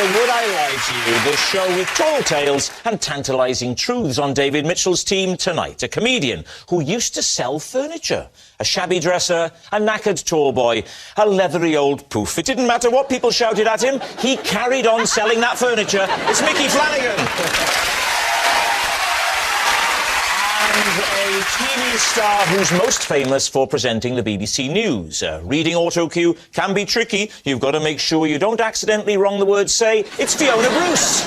to Would I Lie to You, the show with tall tales and tantalising truths. On David Mitchell's team tonight, a comedian who used to sell furniture, a shabby dresser, a knackered tall boy, a leathery old poof. It didn't matter what people shouted at him, he carried on selling that furniture. It's Mickey Flanagan. And a TV star who's most famous for presenting the BBC News. Reading autocue can be tricky. You've got to make sure you don't accidentally wrong the word say. It's Fiona Bruce.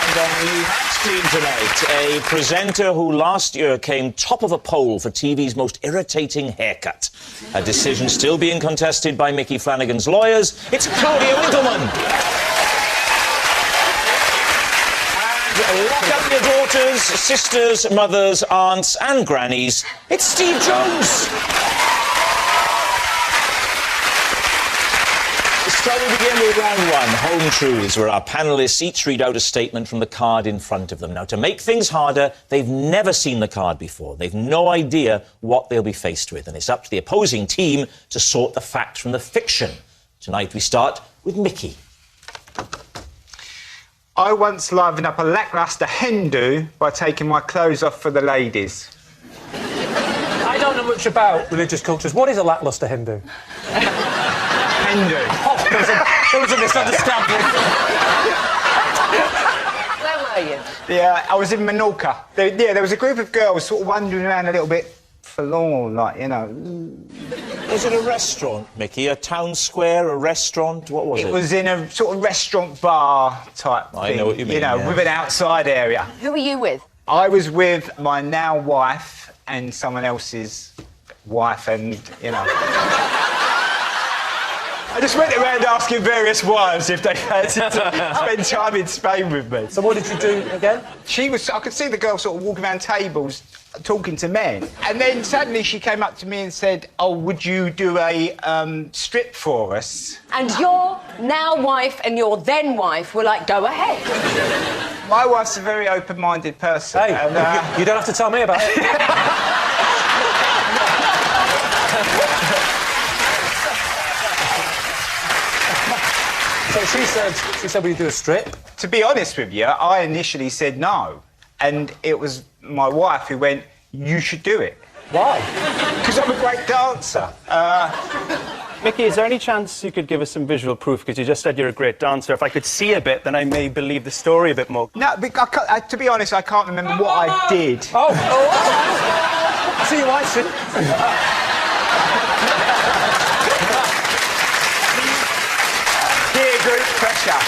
And on the Mack's team tonight, a presenter who last year came top of a poll for TV's most irritating haircut. A decision still being contested by Mickey Flanagan's lawyers. It's Claudia Winkleman. Lock up your daughters, sisters, mothers, aunts and grannies. It's Steve Jones. So we begin with round one, Home Truths, where our panellists each read out a statement from the card in front of them. Now, to make things harder, they've never seen the card before. They've no idea what they'll be faced with, and it's up to the opposing team to sort the fact from the fiction. Tonight we start with Mickey. I once livened up a lacklustre hen do by taking my clothes off for the ladies. I don't know much about religious cultures. What is a lacklustre hen do? Hen do. Oh, there was a misunderstanding. Where were you? Yeah, I was in Menorca. There was a group of girls sort of wandering around a little bit forlorn, like, you know. Was it a restaurant, Mickey? A town square, a restaurant? What was it? It was in a sort of restaurant bar type thing. I know what you mean, You know, yeah. with an outside area. Who were you with? I was with my now wife and someone else's wife and, you know... I just went around asking various wives if they fancied to spend time in Spain with me. So what did you do again? I could see the girl sort of walking around tables talking to men. And then suddenly she came up to me and said, oh, would you do a strip for us? And your now wife and your then wife were like, go ahead. My wife's a very open-minded person. Hey, and, you don't have to tell me about it. So she said, will you do a strip? To be honest with you, I initially said no. And it was my wife who went, you should do it. Why? Because I'm a great dancer. Mickey, is there any chance you could give us some visual proof? Because you just said you're a great dancer. If I could see a bit, then I may believe the story a bit more. No, to be honest, I can't remember what I did. Oh. I see you watching. Dear group pressure.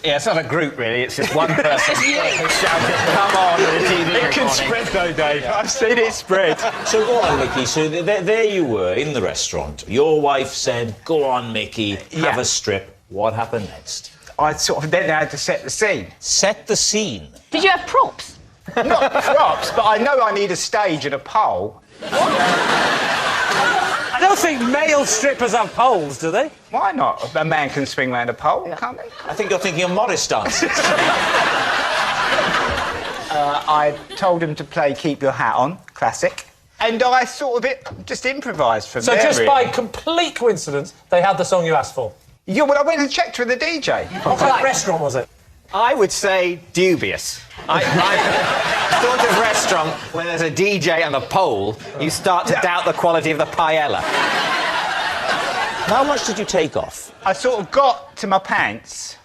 Yeah, it's not a group, really. It's just one person who's shouting, come on, with a TV It can spread, though, Dave. I've seen it spread. So go on, Mickey. So there you were in the restaurant. Your wife said, go on, Mickey, have a strip. What happened next? I sort of then had to set the scene. Set the scene. Did you have props? Not props, but I know I need a stage and a pole. I don't think male strippers have poles, do they? Why not? A man can swing round a pole, can't he? I think you're thinking of Morris dances. I told him to play Keep Your Hat On, classic. And I sort of just improvised from So there. just really. by complete coincidence, they had the song you asked for? Yeah, well, I went and checked with the DJ. What kind of restaurant was it? I would say dubious. I sort of restaurant where there's a DJ and a pole, you start to doubt the quality of the paella. How much did you take off? I sort of got to my pants,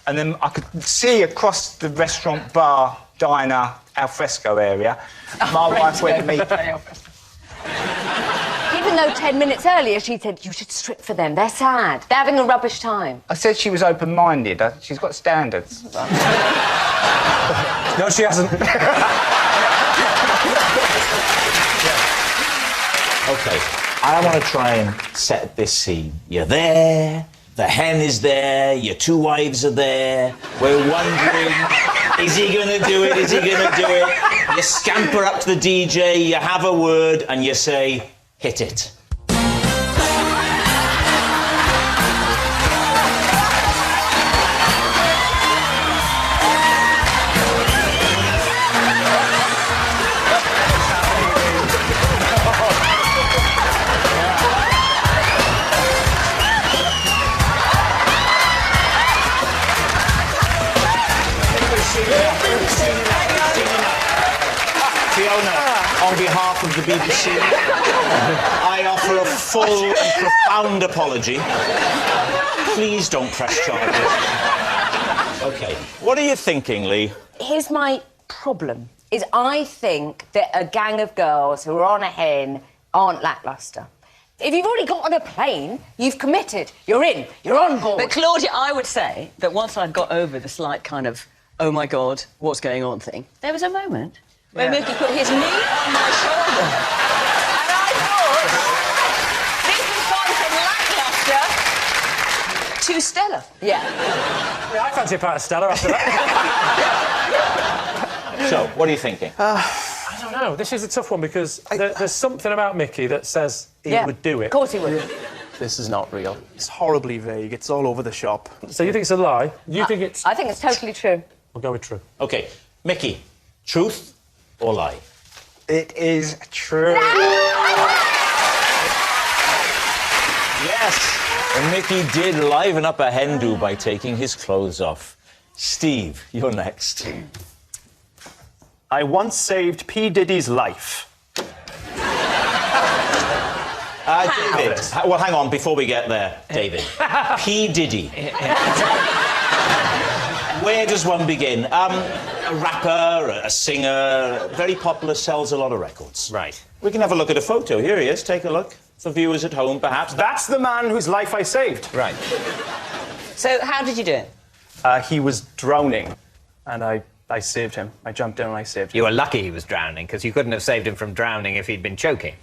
and then I could see across the restaurant, bar, diner, alfresco area. My wife went to meet me. Even though 10 minutes earlier she said, you should strip for them, they're sad, they're having a rubbish time. I said she was open-minded. She's got standards. No, she hasn't. OK, I want to try and set this scene. You're there, the hen is there, your two wives are there. We're wondering, is he going to do it, is he going to do it? You scamper up to the DJ, you have a word, and you say, hit it. Fiona, on behalf of the BBC, I offer a full and profound apology. Please don't press charges. OK, what are you thinking, Lee? Here's my problem, is I think that a gang of girls who are on a hen aren't lacklustre. If you've already got on a plane, you've committed. You're in. You're on board. But, Claudia, I would say that once I'd got over the slight kind of, oh, my God, what's going on thing, there was a moment where Mickey put his knee on my shoulder. And I thought, this has gone from lacklustre to stellar. Yeah. Yeah, I fancy a part of Stella after that. So, what are you thinking? I don't know. This is a tough one because there's something about Mickey that says he would do it. Of course he would. This is not real. It's horribly vague. It's all over the shop. So you think it's a lie? You think it's... I think it's totally true. We'll go with true. OK, Mickey, truth or lie? It is true. Yes, and Mickey did liven up a hen do by taking his clothes off. Steve, you're next. I once saved P. Diddy's life. David. Well, hang on, before we get there, David. P. Diddy. Where does one begin? A rapper, a singer, very popular, sells a lot of records. Right. We can have a look at a photo. Here he is. Take a look. For viewers at home, perhaps. That's the man whose life I saved. Right. So how did you do it? He was drowning, and I saved him. I jumped in and I saved him. You were lucky he was drowning, because you couldn't have saved him from drowning if he'd been choking.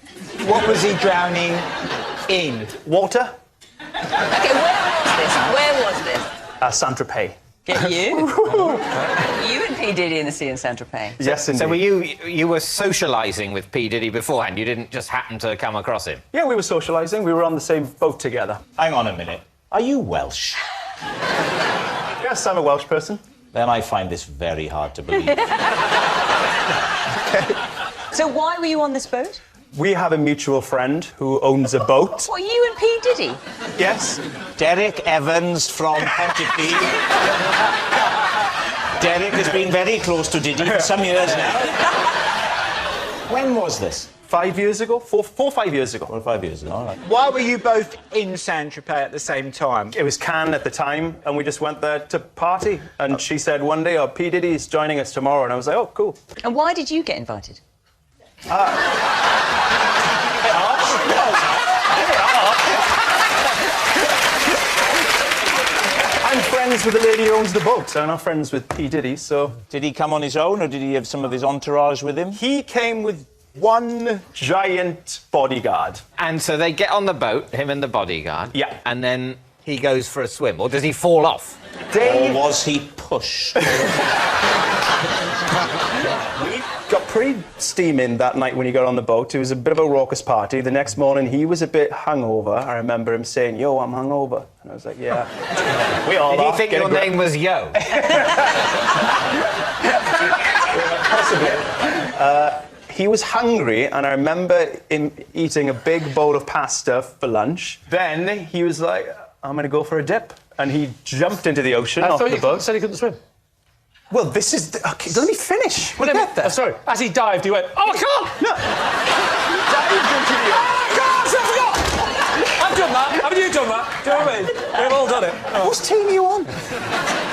What was he drowning in? Water? OK, where was this? Saint-Tropez. Get you? You and P. Diddy in the sea in Saint-Tropez. Yes, indeed. So were you were socialising with P. Diddy beforehand? You didn't just happen to come across him? Yeah, we were socialising. We were on the same boat together. Hang on a minute. Are you Welsh? Yes, I'm a Welsh person. Then I find this very hard to believe. So why were you on this boat? We have a mutual friend who owns a boat. What, you and P. Diddy? Yes. Derek Evans from Pontypridd. Derek has been very close to Diddy for some years now. When was this? 5 years ago? 4 or 5 years ago. 4 or 5 years ago, all right. Why were you both in Saint-Tropez at the same time? It was Cannes at the time, and we just went there to party. And she said one day, oh, P. Diddy's joining us tomorrow. And I was like, oh, cool. And why did you get invited? I'm friends with the lady who owns the boat. I'm not friends with P. Diddy, so... Did he come on his own, or did he have some of his entourage with him? He came with one giant bodyguard. And so they get on the boat, him and the bodyguard. Yeah. And then he goes for a swim, or does he fall off? Or was he pushed? We got pretty steaming that night when he got on the boat. It was a bit of a raucous party. The next morning, he was a bit hungover. I remember him saying, yo, I'm hungover. And I was like, yeah. We all Did are. you think your name was Yo? Possibly. He was hungry, and I remember him eating a big bowl of pasta for lunch. Then he was like, I'm going to go for a dip. And he jumped into the ocean off the boat. Said he couldn't swim. Well, this is... Okay, let me finish. We'll get there. Sorry. As he dived, he went, oh, I can't! No. He dived into the ocean. Oh, God, I forgot! I've done that. Haven't you done that? Do you know what I mean? We've all done it. Whose team are you on?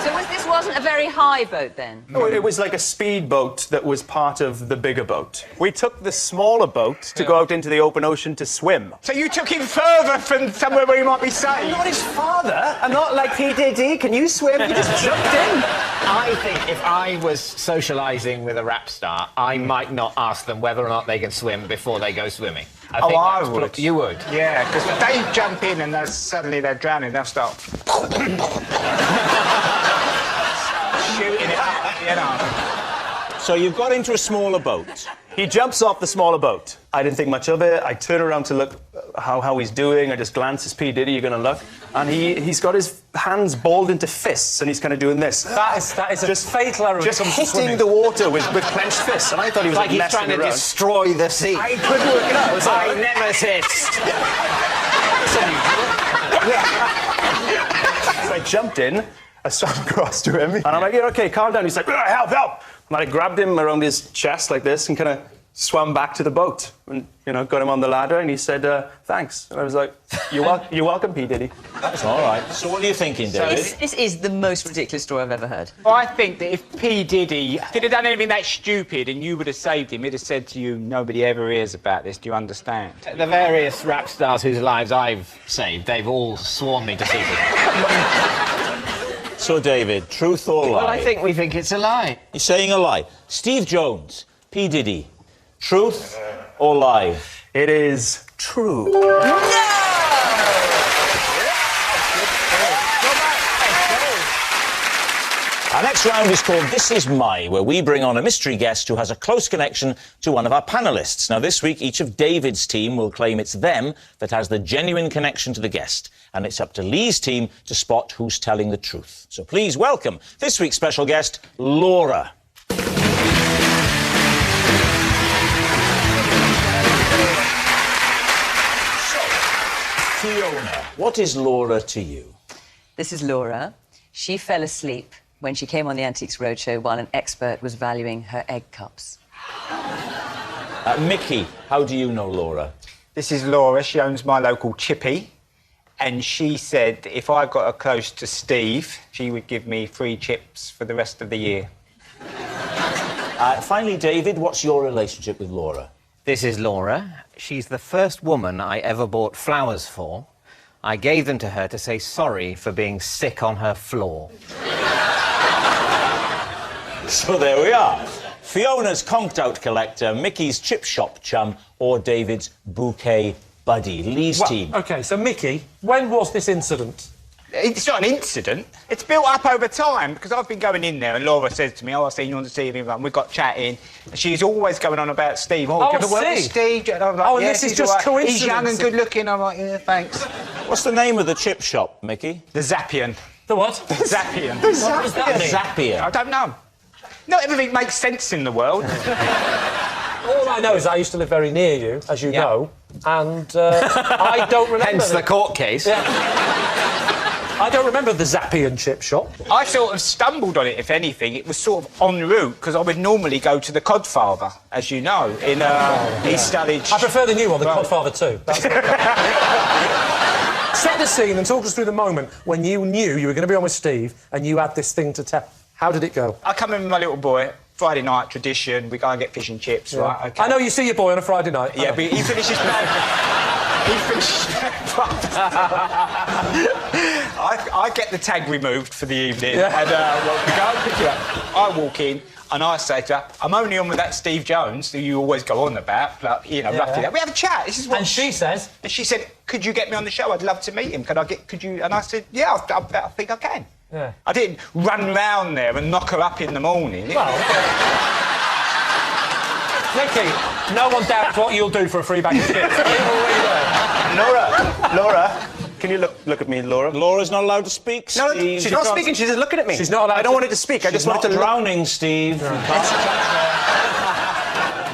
So this wasn't a very high boat then? No, it was like a speedboat that was part of the bigger boat. We took the smaller boat to go out into the open ocean to swim. So you took him further from somewhere where he might be safe? I'm not his father. I'm not like P. Diddy. Can you swim? You just jumped in. I think if I was socialising with a rap star, I might not ask them whether or not they can swim before they go swimming. I would. You would? Yeah, because if they jump in and suddenly they're drowning, they'll start shooting it up, you know. So you've got into a smaller boat. He jumps off the smaller boat. I didn't think much of it. I turn around to look how he's doing. I just glance, it's P. Diddy, you're going to look. And he's got his hands balled into fists, and he's kind of doing this. That is just fatal error. Just hitting the water with clenched fists. And I thought he was Like he's messing trying to around. destroy the sea. I couldn't work it out. It was My like, nemesis. So I jumped in, and I swam across to him, and I'm like, yeah, okay, calm down. He's like, help, help. And I grabbed him around his chest like this and kind of swam back to the boat and, you know, got him on the ladder, and he said, thanks. And I was like, you're welcome, P. Diddy. That's all right. So what are you thinking, David? This is the most ridiculous story I've ever heard. Well, I think that if P. Diddy did have done anything that stupid and you would have saved him, he'd have said to you, nobody ever hears about this, do you understand? The various rap stars whose lives I've saved, they've all sworn me to secret. So, David, truth or lie? Well, I think we think it's a lie. You're saying a lie. Steve Jones, P. Diddy, truth or lie? It is true. Our next round is called This Is My, where we bring on a mystery guest who has a close connection to one of our panellists. Now, this week, each of David's team will claim it's them that has the genuine connection to the guest, and it's up to Lee's team to spot who's telling the truth. So please welcome this week's special guest, Laura. Fiona, what is Laura to you? This is Laura. She fell asleep when she came on the Antiques Roadshow while an expert was valuing her egg cups. Mickey, how do you know Laura? This is Laura, she owns my local chippy, and she said if I got her close to Steve, she would give me free chips for the rest of the year. Finally, David, what's your relationship with Laura? This is Laura. She's the first woman I ever bought flowers for. I gave them to her to say sorry for being sick on her floor. So there we are. Fiona's conked-out collector, Mickey's chip shop chum, or David's bouquet buddy. Lee's team. OK, so, Mickey, when was this incident? It's not an incident. It's built up over time, because I've been going in there and Laura says to me, oh, I've seen you on the TV, and we got chatting. And she's always going on about Steve. Oh, I give a word to see. Steve. And I'm like, Oh, and yeah, this is he's just all right. coincidence. He's young and good-looking. I'm like, yeah, thanks. What's the name of the chip shop, Mickey? The Zappian. The what? Zappian. What does that mean? Zapier. I don't know. Not everything makes sense in the world. All I know is I used to live very near you, as you Yeah. know, and I don't remember... Hence the court case. I don't remember the Zappian chip shop. I sort of stumbled on it, if anything. It was sort of en route, because I would normally go to the Codfather, as you know, in East Dulwich. I prefer the new one, the Well- Codfather 2. That's Set the scene and talk us through the moment when you knew you were going to be on with Steve and you had this thing to tell. How did it go? I come in with my little boy, Friday night tradition, we go and get fish and chips, right? Okay. I know you see your boy on a Friday night. Yeah, but he finishes I get the tag removed for the evening, and well, we go and pick you up. I walk in, and I say to her, I'm only on with that Steve Jones, who you always go on about, but, you know, roughly that. We have a chat. This is what... And she says... And she said, could you get me on the show? I'd love to meet him. Could you... And I said, yeah, I think I can. Yeah. I didn't run round there and knock her up in the morning. Well... Nicky, no one doubts what you'll do for a free bag of chips. Laura, can you look at me, Laura? Laura's not allowed to speak, No, Steve. she's not speaking, she's just looking at me. She's not allowed I don't to- want her to speak, I She's just want her not to look. drowning, Steve.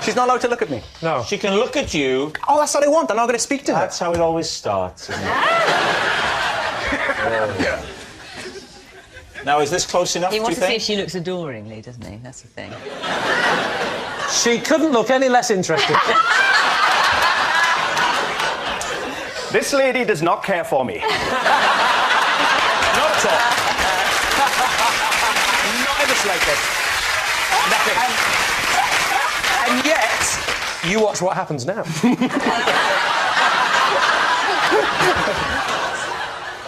She's not allowed to look at me. No. She can look at you. Oh, that's what I want, I'm not going to speak to her. That's how it always starts, isn't it? Now, is this close enough, He do wants you to see think? if she looks adoringly, doesn't he? That's the thing. She couldn't look any less interested. This lady does not care for me. Not at all. Not ever slated. Nothing. And yet, you watch what happens now.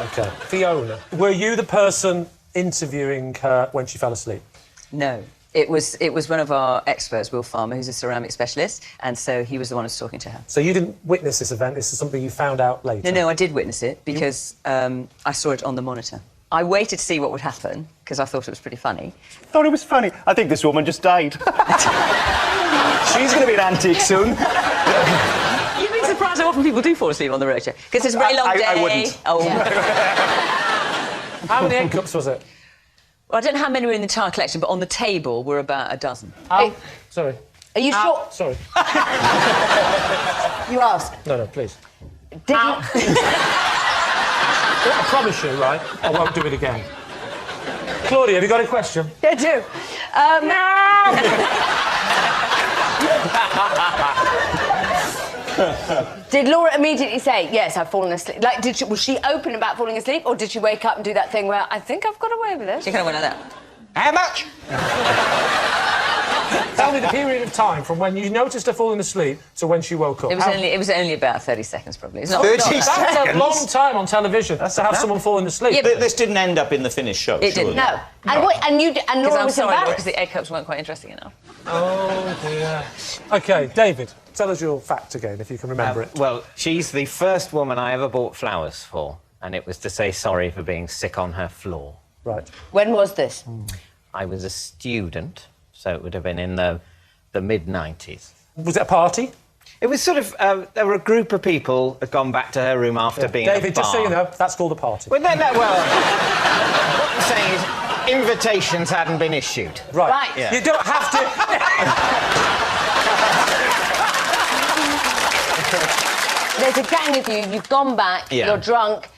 OK. Fiona, were you the person interviewing her when she fell asleep? No. It was one of our experts, Will Farmer, who's a ceramic specialist, and so he was the one who was talking to her. So you didn't witness this event, this is something you found out later? No, I did witness it because I saw it on the monitor. I waited to see what would happen because I thought it was pretty funny. Thought it was funny. I think this woman just died. She's going to be an antique soon. You'd be surprised how often people do fall asleep on the roadshow because it's a very long day. I wouldn't. Oh. How many egg cups was it? Well, I don't know how many were in the entire collection, but on the table were about a dozen. Sorry. Are you sure? Sorry. You ask. No, please. Did you... I promise you, right, I won't do it again. Claudia, have you got a question? I do. Did Laura immediately say, yes, I've fallen asleep? Like, was she open about falling asleep, or did she wake up and do that thing where I think I've got away with this? She kind of went like that. How much? Tell me the period of time from when you noticed her falling asleep to when she woke up. It was only about 30 seconds, probably. It's not 30 That's a long time on television to have someone falling asleep. Yeah, This didn't end up in the finished show, It surely. didn't. No. And Laura I'm was sorry, embarrassed. because the egg cups weren't quite interesting enough. Oh, dear. OK, David, tell us your fact again, if you can remember it. Well, she's the first woman I ever bought flowers for, and it was to say sorry for being sick on her floor. Right. When was this? I was a student, so it would have been in the mid-90s. Was it a party? It was sort of... there were a group of people had gone back to her room after being at a David, bar. just so you know, that's called a party. Well, no, well... what I'm saying is, invitations hadn't been issued. Right. Yeah. You don't have to... There's a gang of you, you've gone back, you're drunk.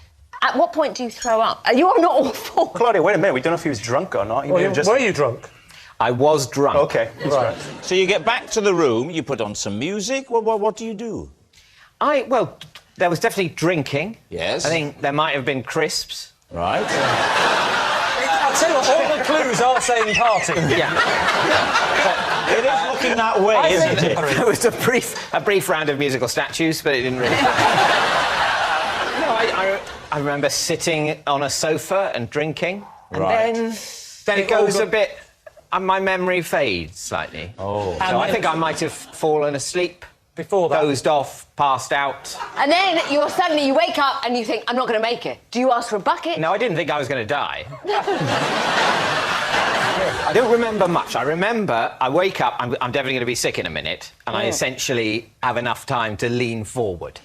At what point do you throw up? You are not awful. Claudia, wait a minute. We don't know if he was drunk or not. Were you drunk? I was drunk. OK. Right. So you get back to the room, you put on some music. What do you do? Well, there was definitely drinking. Yes. I think there might have been crisps. Right. I'll tell you what, all the clues are saying party. Yeah. It is looking that way, isn't it? There was a brief round of musical statues, but it didn't really... No, I remember sitting on a sofa and drinking, and Right. then it goes a bit... my memory fades slightly. Oh. So I think I might have fallen asleep, Before that. dozed off, passed out. And then you wake up and you think, I'm not going to make it. Do you ask for a bucket? No, I didn't think I was going to die. I don't remember much. I remember I wake up, I'm definitely going to be sick in a minute, and I essentially have enough time to lean forward.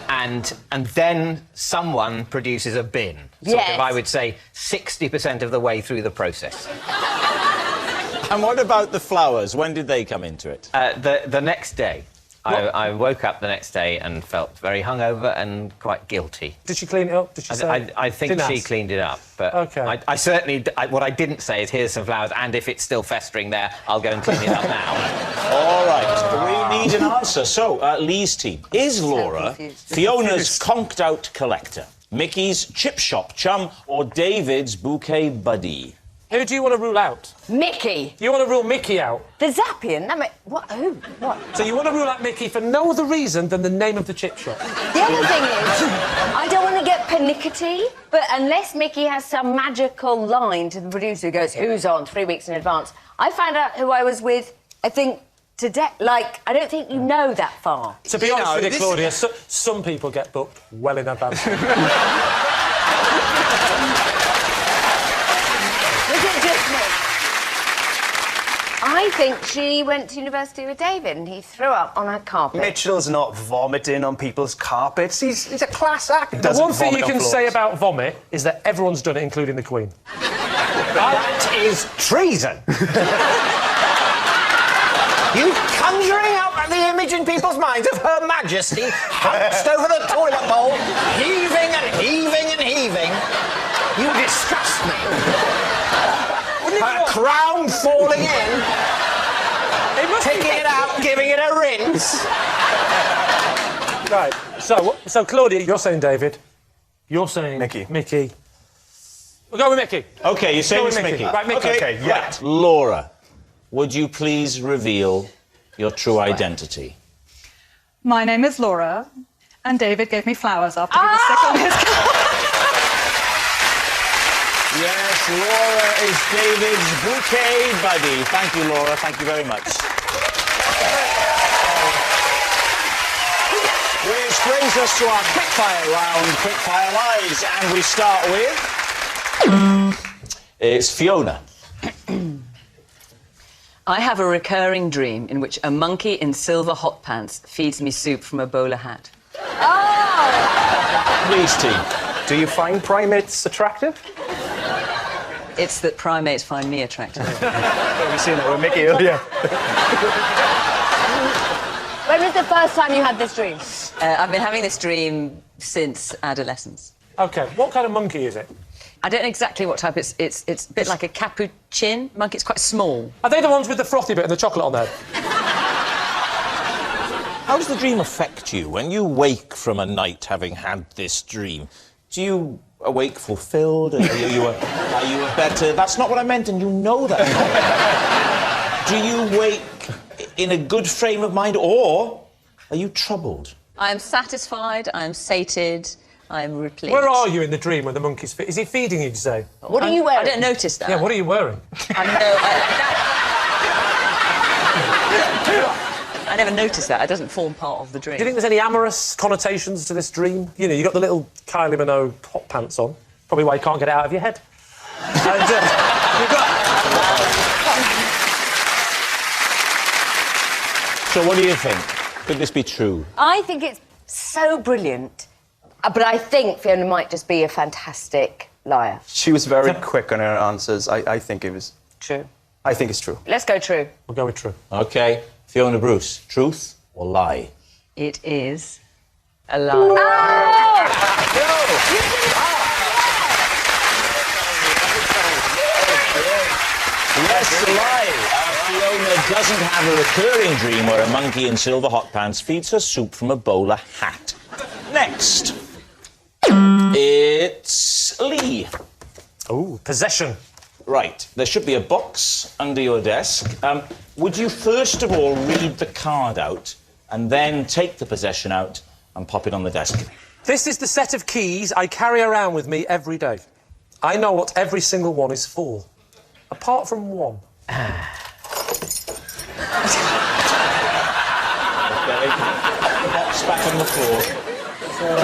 And then someone produces a bin. Sort Yes. of, I would say, 60% of the way through the process. And what about the flowers? When did they come into it? The next day. I woke up the next day and felt very hungover and quite guilty. Did she clean it up? Did she say... I think Didn't she ask? cleaned it up, but OK. I certainly... what I didn't say is, here's some flowers, and if it's still festering there, I'll go and clean it up now. All right, we need an answer. So, Lee's team. Is Laura confused. Fiona's conked-out collector, Mickey's chip shop chum, or David's bouquet buddy? Who do you want to rule out? Mickey. You want to rule Mickey out? The Zappian? What? Who? What? So you want to rule out Mickey for no other reason than the name of the chip shop? The other thing is, I don't want to get pernickety, but unless Mickey has some magical line to the producer who goes, who's on 3 weeks in advance, I found out who I was with, I think, today. Like, I don't think you know that far. To be honest with you, Claudia, some people get booked well in advance. Was it just me? I think she went to university with David and he threw up on her carpet. Mitchell's not vomiting on people's carpets. He's a class act. He The doesn't one thing you vomit on can floors. say about vomit is that everyone's done it, including the Queen. That is treason! You conjuring up the image in people's minds of Her Majesty hunched over the toilet bowl, heaving and heaving and heaving. You disgust me. Her crown falling in, taking it out, giving it a rinse. Right. So Claudia, you're saying David. You're saying Mickey. Mickey. We'll go with Mickey. OK, you're saying Go it's with Mickey. Right, Mickey. OK, yeah. Laura, would you please reveal your true identity? My name is Laura, and David gave me flowers after he was sick on his car. Yes, Laura is David's bouquet buddy. Thank you, Laura. Thank you very much. Which brings us to our quickfire round, Quickfire Lies, and we start with... It's Fiona. I have a recurring dream in which a monkey in silver hot pants feeds me soup from a bowler hat. Please, team. Do you find primates attractive? It's that primates find me attractive. We've seen that with Mickey earlier. When was the first time you had this dream? I've been having this dream since adolescence. OK, what kind of monkey is it? I don't know exactly what type. It's a bit like a capuchin monkey. It's quite small. Are they the ones with the frothy bit and the chocolate on there? How does the dream affect you when you wake from a night having had this dream? Do you awake fulfilled? Are you a better... That's not what I meant, and you know that. Do you wake in a good frame of mind, or are you troubled? I am satisfied, I am sated, I am replete. Where are you in the dream when the monkey's... Is he feeding you, you say? What are you wearing? I don't notice that. Yeah, what are you wearing? I never noticed that. It doesn't form part of the dream. Do you think there's any amorous connotations to this dream? You know, you've got the little Kylie Minogue hot pants on. Probably why you can't get it out of your head. And, you've got... So what do you think? Could this be true? I think it's so brilliant, but I think Fiona might just be a fantastic liar. She was very quick on her answers. I think it was... True. I think it's true. Let's go true. We'll go with true. OK. Fiona Bruce, truth or lie? It is a lie. Oh! Yes, a lie. Fiona doesn't have a recurring dream where a monkey in silver hot pants feeds her soup from a bowler hat. Next. It's Lee. Oh, possession. Right, there should be a box under your desk. Would you first of all read the card out and then take the possession out and pop it on the desk? This is the set of keys I carry around with me every day. I know what every single one is for, apart from one. Okay, the box back on the floor.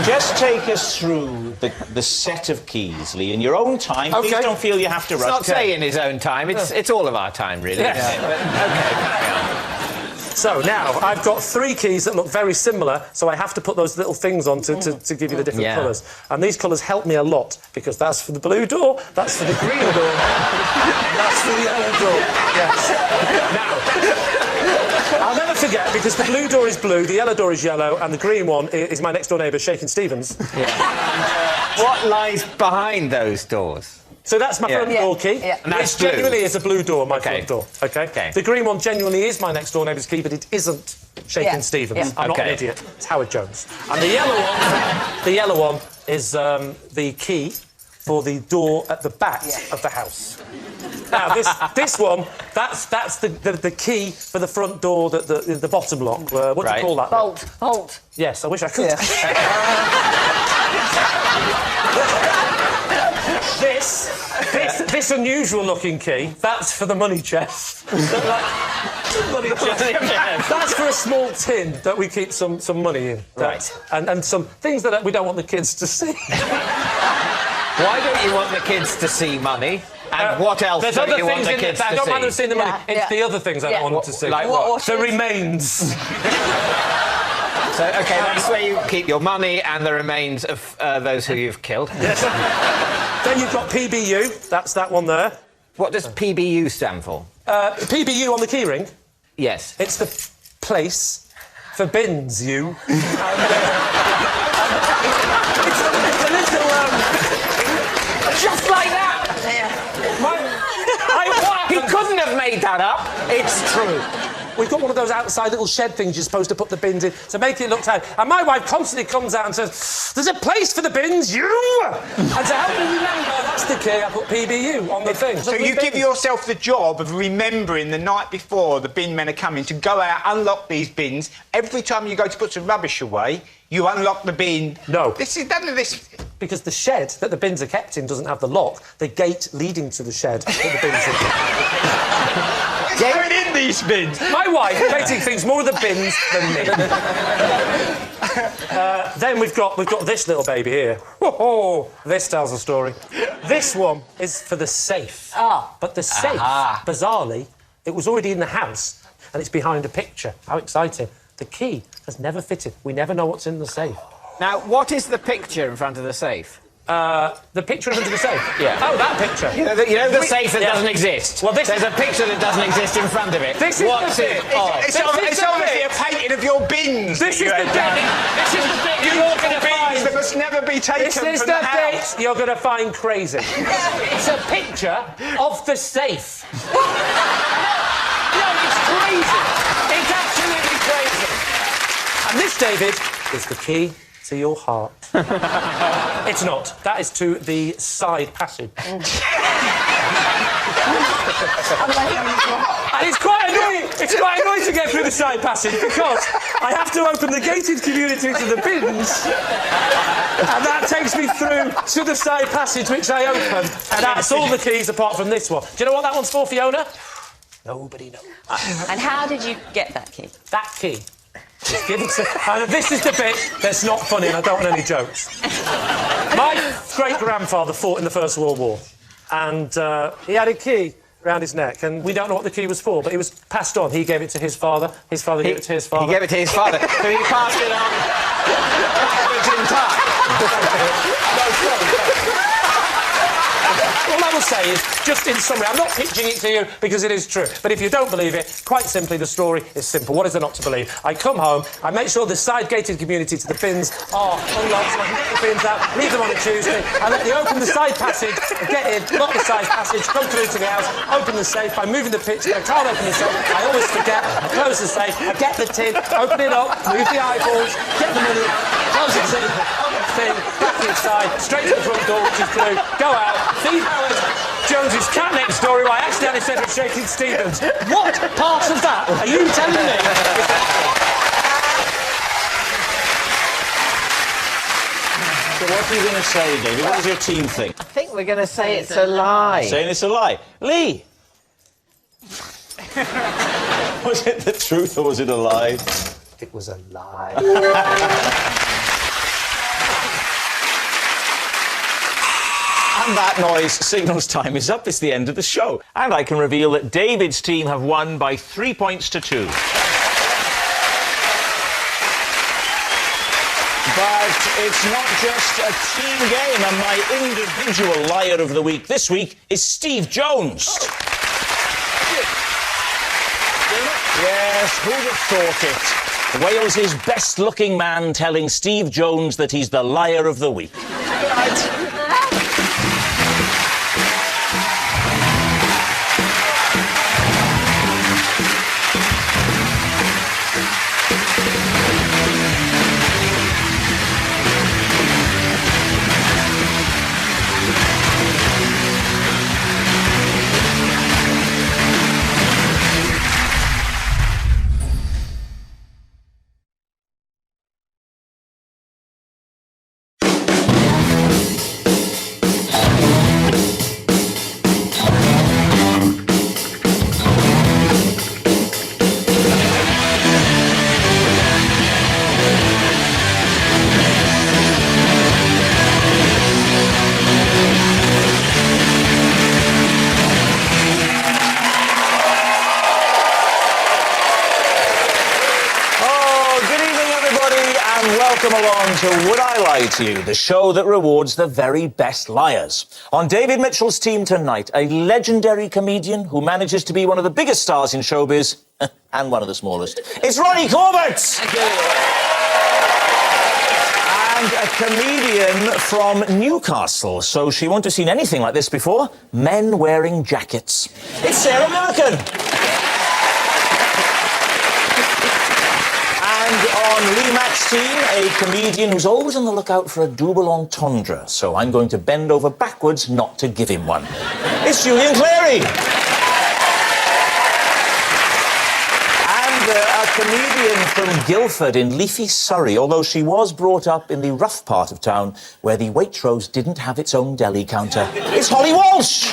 Just take us through the set of keys, Lee, in your own time. Okay. Please don't feel you have to rush. It's not saying his own time, it's all of our time, really. Yes. Isn't it? But, OK, carry on. So now, I've got 3 keys that look very similar, so I have to put those little things on to give you the different colours. And these colours help me a lot, because that's for the blue door, that's for the green door, that's for the yellow door. Yes. Now, I'll never forget, because the blue door is blue, the yellow door is yellow, and the green one is my next-door neighbour, Shakin' Stevens. What lies behind those doors? So that's my front door key. Yeah. And that's It genuinely blue. is a blue door, my front door. OK? The green one genuinely is my next-door neighbour's key, but it isn't Shakin' Stevens. Yeah. I'm not an idiot. It's Howard Jones. And the yellow one is the key for the door at the back of the house. Now, this one, that's the key for the front door, the bottom lock. What do you call that? Bolt. Yes, I wish I could. Yeah. This unusual-looking key, that's for the money chest. Money chest. That's for a small tin that we keep some money in. Right. And some things that we don't want the kids to see. Why don't you want the kids to see money? And what else There's don't other you want things the in kids it. I to don't mind see? them seeing the money. It's the other things I don't want them to see. Like what? The remains. So, OK, that's where you keep your money and the remains of those who you've killed. Yes. Then you've got PBU. That's that one there. What does PBU stand for? PBU on the keyring. Yes. It's the place for bins, you. It's a little, Just like that! He couldn't have made that up. It's true. We've got one of those outside little shed things you're supposed to put the bins in to make it look tidy. And my wife constantly comes out and says, "There's a place for the bins, you!" And to help me remember, that's the key, I put PBU on the thing. So you give yourself the job of remembering the night before the bin men are coming to go out, unlock these bins. Every time you go to put some rubbish away, you unlock the bin. No. None of this... Because the shed that the bins are kept in doesn't have the lock. The gate leading to the shed that the bins are. Going in these bins. My wife basically thinks more of the bins than me. Then we've got this little baby here. Whoa, this tells a story. This one is for the safe. But the safe, bizarrely, it was already in the house and it's behind a picture. How exciting. The key has never fitted. We never know what's in the safe. Now, what is the picture in front of the safe? The picture under the safe? Yeah. Oh, that picture. You know the safe that doesn't exist? Well, There's a picture that doesn't exist in front of it. This is What's the it? bit. It's obviously a painting of your bins. This is the bit. This is the bit you're going to find. That must never be taken This is from the the house. bit you're going to find crazy. It's a picture of the safe. No, it's crazy. It's absolutely crazy. And this, David, is the key to your heart. It's not. That is to the side passage. And it's quite annoying. It's quite annoying to get through the side passage because I have to open the gated community to the bins, and that takes me through to the side passage, which I open, and that's all the keys apart from this one. Do you know what that one's for, Fiona? Nobody knows. And how did you get that key? That key is given to... And this is the bit that's not funny, and I don't want any jokes. My great-grandfather fought in the First World War, and he had a key around his neck, and we don't know what the key was for, but it was passed on. He gave it to his father. His father gave it to his father. He gave it to his father, so he passed it on. In time. All I will say is, just in summary, I'm not pitching it to you because it is true, but if you don't believe it, quite simply, the story is simple. What is there not to believe? I come home, I make sure the side-gated community to the bins are unlocked, so I can get the bins out, leave them on a Tuesday, I let you open the side passage, get in, lock the side passage, come through to the house, open the safe, I'm moving the picture, I can't open the safe, I always forget, I close the safe, I get the tin, open it up, move the eyeballs, get the money out, close the tin, open the thing, back inside, straight to the front door, which is through, go out, feed Howard Jones's cat next door, who I accidentally said was Shaking Stevens. What part of that are you telling me? So what are you going to say, David? What does your team think? I think we're going to say it's a lie. Saying it's a lie. Lee! Was it the truth or was it a lie? It was a lie. And that noise signals time is up. It's the end of the show. And I can reveal that David's team have won by 3 points to 2. But it's not just a team game, and my individual liar of the week this week is Steve Jones. Yes, who'd have thought it? Wales' best-looking man telling Steve Jones that he's the liar of the week. Right. Welcome along to Would I Lie to You, the show that rewards the very best liars. On David Mitchell's team tonight, a legendary comedian who manages to be one of the biggest stars in showbiz and one of the smallest. It's Ronnie Corbett! Thank you. And a comedian from Newcastle, so she won't have seen anything like this before. Men wearing jackets. It's Sarah Millican! And on Lee Mack's team, a comedian who's always on the lookout for a double entendre, so I'm going to bend over backwards not to give him one. It's Julian Clary! And a comedian from Guildford in leafy Surrey, although she was brought up in the rough part of town where the Waitrose didn't have its own deli counter. It's Holly Walsh!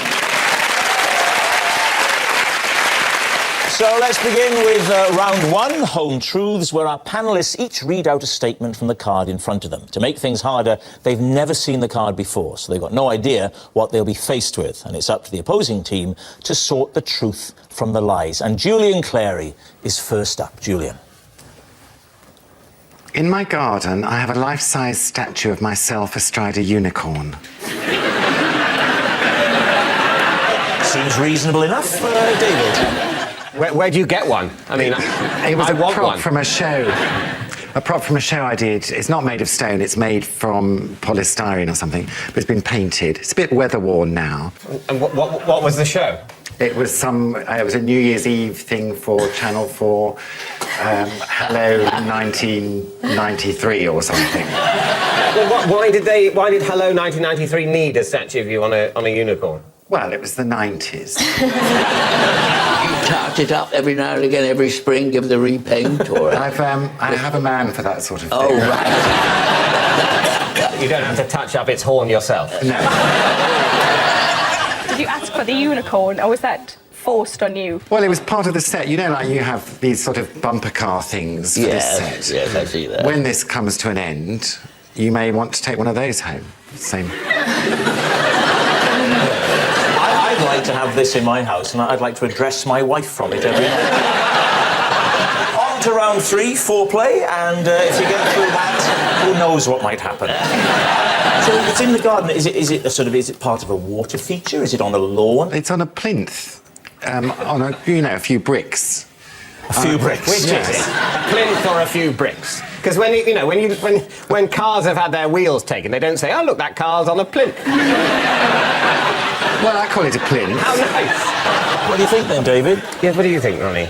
So let's begin with round one, Home Truths, where our panellists each read out a statement from the card in front of them. To make things harder, they've never seen the card before, so they've got no idea what they'll be faced with. And it's up to the opposing team to sort the truth from the lies. And Julian Clary is first up. Julian. In my garden, I have a life-size statue of myself astride a unicorn. Seems reasonable enough, David. Where do you get one? I mean, It was I a want prop one. from a show. A prop from a show I did. It's not made of stone, it's made from polystyrene or something, but it's been painted. It's a bit weather-worn now. And what was the show? It was it was a New Year's Eve thing for Channel 4, Hello 1993 or something. Well, why did Hello 1993 need a statue of you on a unicorn? Well, it was the 90s. You touch it up every now and again, every spring, give it a repaint, or... I have a man for that sort of thing. Oh, right. You don't have to touch up its horn yourself. No. Did you ask for the unicorn, or was that forced on you? Well, it was part of the set. You know, like you have these sort of bumper car things for this set. Yes, I see that. When this comes to an end, you may want to take one of those home. Same. I'd like to have this in my house, and I'd like to address my wife from it every night. On to round 3, foreplay, and if you get through that, who knows what might happen. So it's in the garden. Is it part of a water feature? Is it on a lawn? It's on a plinth, on a few bricks. A few bricks. Which is it? A plinth or a few bricks? Because when cars have had their wheels taken, they don't say, "Oh, look, that car's on a plinth." Well, I call it a plinth. How nice. What do you think then, David? Yes, what do you think, Ronnie?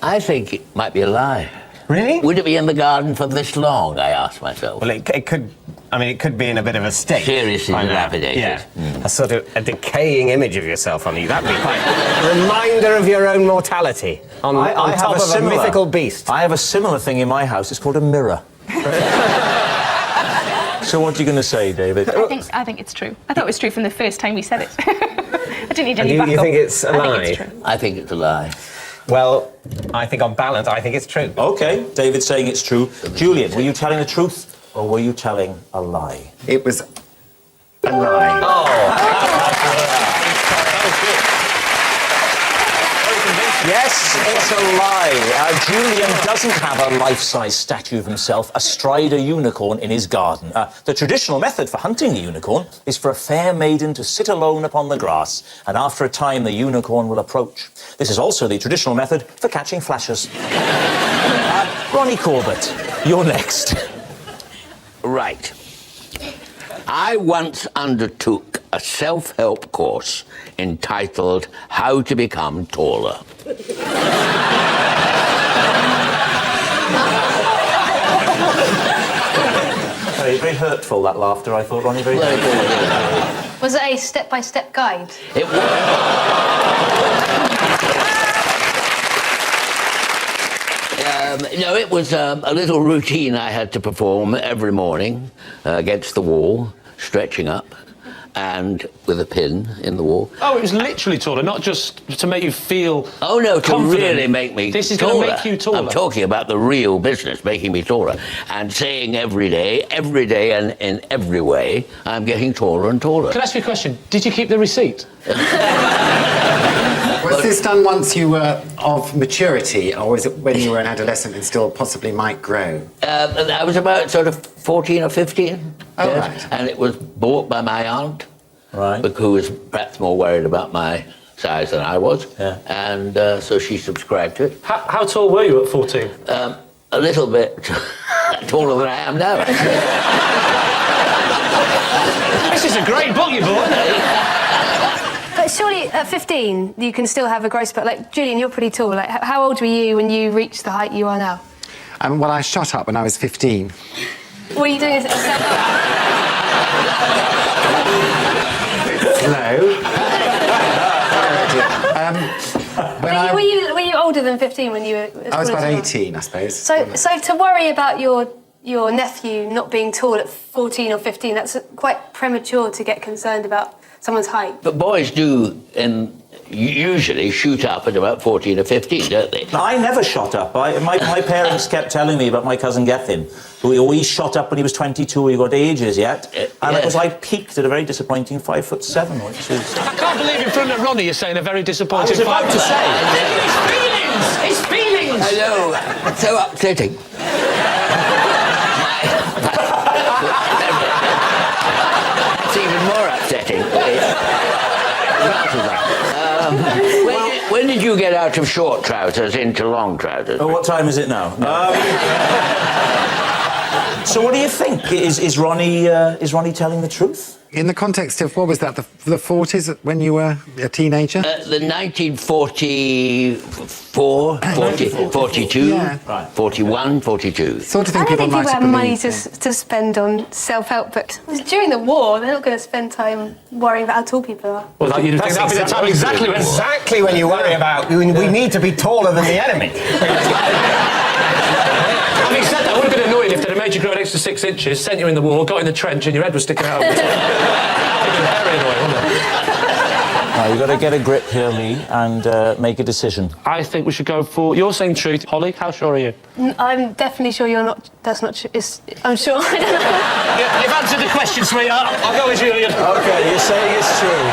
I think it might be a lie. Really? Would it be in the garden for this long, I asked myself. Well, it could. I mean, it could be in a bit of a state. Seriously dilapidated. Yeah. A sort of a decaying image of yourself, Ronnie. That'd be quite a reminder of your own mortality on top of a mythical beast. I have a similar thing in my house. It's called a mirror. So what are you going to say, David? I think it's true. I thought it was true from the first time we said it. I didn't need any backup. You think it's a lie? I think it's true. I think it's a lie. Well, I think on balance, I think it's true. OK, David's saying it's true. Julian, were you telling the truth or were you telling a lie? It was a lie. Yes, it's a lie. Julian doesn't have a life-size statue of himself astride a unicorn in his garden. The traditional method for hunting the unicorn is for a fair maiden to sit alone upon the grass, and after a time the unicorn will approach. This is also the traditional method for catching flashers. Ronnie Corbett, you're next. Right. I once undertook a self-help course entitled How to Become Taller. Very hurtful, that laughter, I thought, Ronnie. Very hurtful. Was it a step-by-step guide? It was. No, it was a little routine I had to perform every morning against the wall, stretching up, and with a pin in the wall. Oh, it was literally taller, not just to make you feel Oh, no, confident. to really make me This is taller. going to make you taller. I'm talking about the real business, making me taller. And saying every day and in every way, I'm getting taller and taller. Can I ask you a question? Did you keep the receipt? Was this done once you were of maturity, or was it when you were an adolescent and still possibly might grow? I was about sort of 14 or 15. Oh, yes, right. And it was bought by my aunt, Right. who was perhaps more worried about my size than I was. Yeah. And so she subscribed to it. How tall were you at 14? A little bit taller than I am now. This is a great book you bought. But surely at 15 you can still have a growth spurt. Like, Julian, you're pretty tall. Like, how old were you when you reached the height you are now? Well, I shot up when I was 15. What are you doing? Slow. Were you older than 15 when you were... I was about 18, I suppose. So to worry about your nephew not being tall at 14 or 15, that's quite premature to get concerned about someone's height. But boys do usually shoot up at about 14 or 15, don't they? I never shot up. My parents kept telling me about my cousin Gethin, who he shot up when he was 22, he got ages yet. And it was I peaked at a very disappointing 5'7", which is... I can't believe in front of Ronnie you're saying a very disappointing... I was about to say... His feelings! His feelings! I know, so upsetting. When did you get out of short trousers into long trousers? Oh, what time is it now? So what do you think? Is Ronnie telling the truth? In the context of, what was that, the 40s when you were a teenager? The 1944, 42, Yeah. Right. 41, 42. Sort of I thing don't people think might people have have money believed. to spend on self-help books. It was during the war. They're not going to spend time worrying about how tall people are. Well, you'd think that'd be the time exactly when... Exactly when you worry about we need to be taller than the enemy. Having said that, it would have been annoying if they'd have made you grow an extra 6 inches, sent you in the war, got in the trench, and your head was sticking out. It would have been very annoying, wouldn't it? Now, you've got to get a grip here, Lee, and make a decision. I think we should go for... You're saying truth. Holly, how sure are you? I'm definitely sure you're not. That's not true. I'm sure. I don't know. Yeah, you've answered the question, sweetheart. I'll go with Julian. OK, you're saying it's true.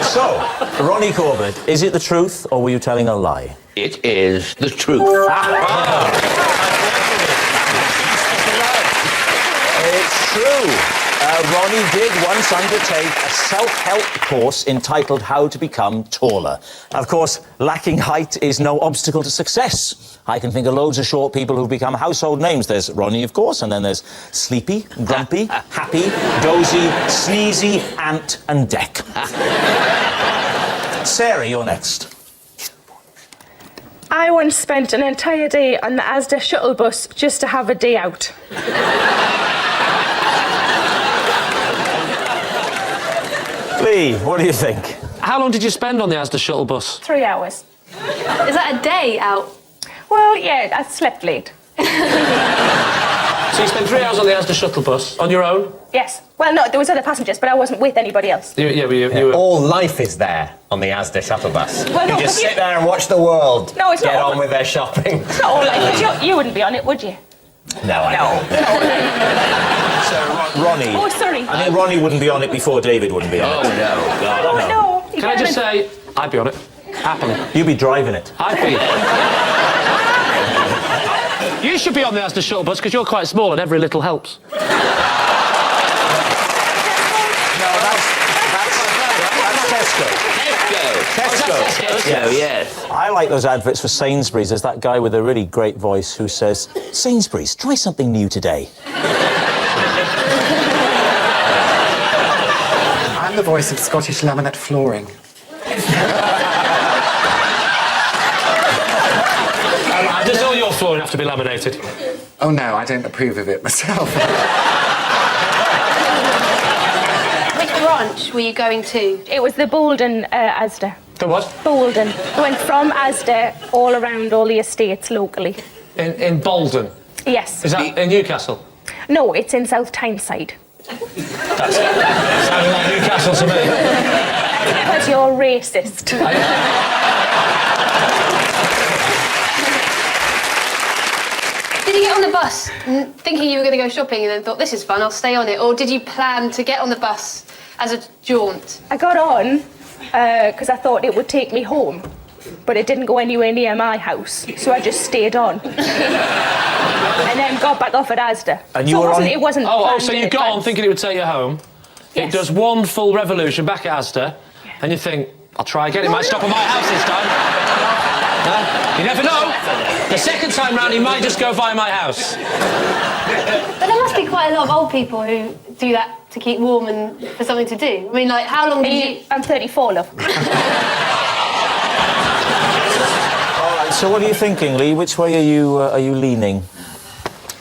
So, Ronnie Corbett, is it the truth, or were you telling a lie? It is the truth. It's true. Ronnie did once undertake a self-help course entitled How to Become Taller. Of course, lacking height is no obstacle to success. I can think of loads of short people who've become household names. There's Ronnie, of course, and then there's Sleepy, Grumpy, Happy, Dozy, Sneezy, Ant and Deck. Sarah, you're next. I once spent an entire day on the Asda shuttle bus just to have a day out. Lee, what do you think? How long did you spend on the Asda shuttle bus? 3 hours. Is that a day out? Well, yeah, I slept late. So you spent 3 hours on the Asda shuttle bus, on your own? Yes. Well, no, there was other passengers, but I wasn't with anybody else. You were... All life is there on the Asda shuttle bus. Well, no, you just but sit there and watch the world No, it's get not. on with their shopping. It's not all like you wouldn't be on it, would you? No, I don't. So, Ronnie. Oh, sorry. I mean, Ronnie wouldn't be on it before David wouldn't be on it. Oh, no. Can I just say, I'd be on it. Happily. You'd be driving it. I'd be. You should be on the Asda shuttle bus because you're quite small and every little helps. No, that's Tesco. Tesco, yes. I like those adverts for Sainsbury's. There's that guy with a really great voice who says, Sainsbury's, try something new today. I'm the voice of Scottish laminate flooring. Does all your flooring have to be laminated? Oh no, I don't approve of it myself. Which branch were you going to? It was the Bolden Asda. The what? Bolden. I went from Asda all around all the estates locally. In Bolden? Yes. Is that in Newcastle? No, it's in South Tyneside. That sounded like Newcastle to me. Because you're racist. Did you get on the bus thinking you were going to go shopping and then thought, this is fun, I'll stay on it? Or did you plan to get on the bus as a jaunt? I got on because I thought it would take me home, but it didn't go anywhere near my house, so I just stayed on. And then got back off at Asda. And you so were on... it wasn't Oh, so you got on thinking it would take you home. Yes. It does one full revolution back at Asda, and you think, I'll try again, it might stop at my house this time. You never know. The second time round, he might just go by my house. But there must be quite a lot of old people who do that to keep warm and for something to do. I mean, like, how long did you... I'm 34, love. All right, so what are you thinking, Lee? Which way are you leaning?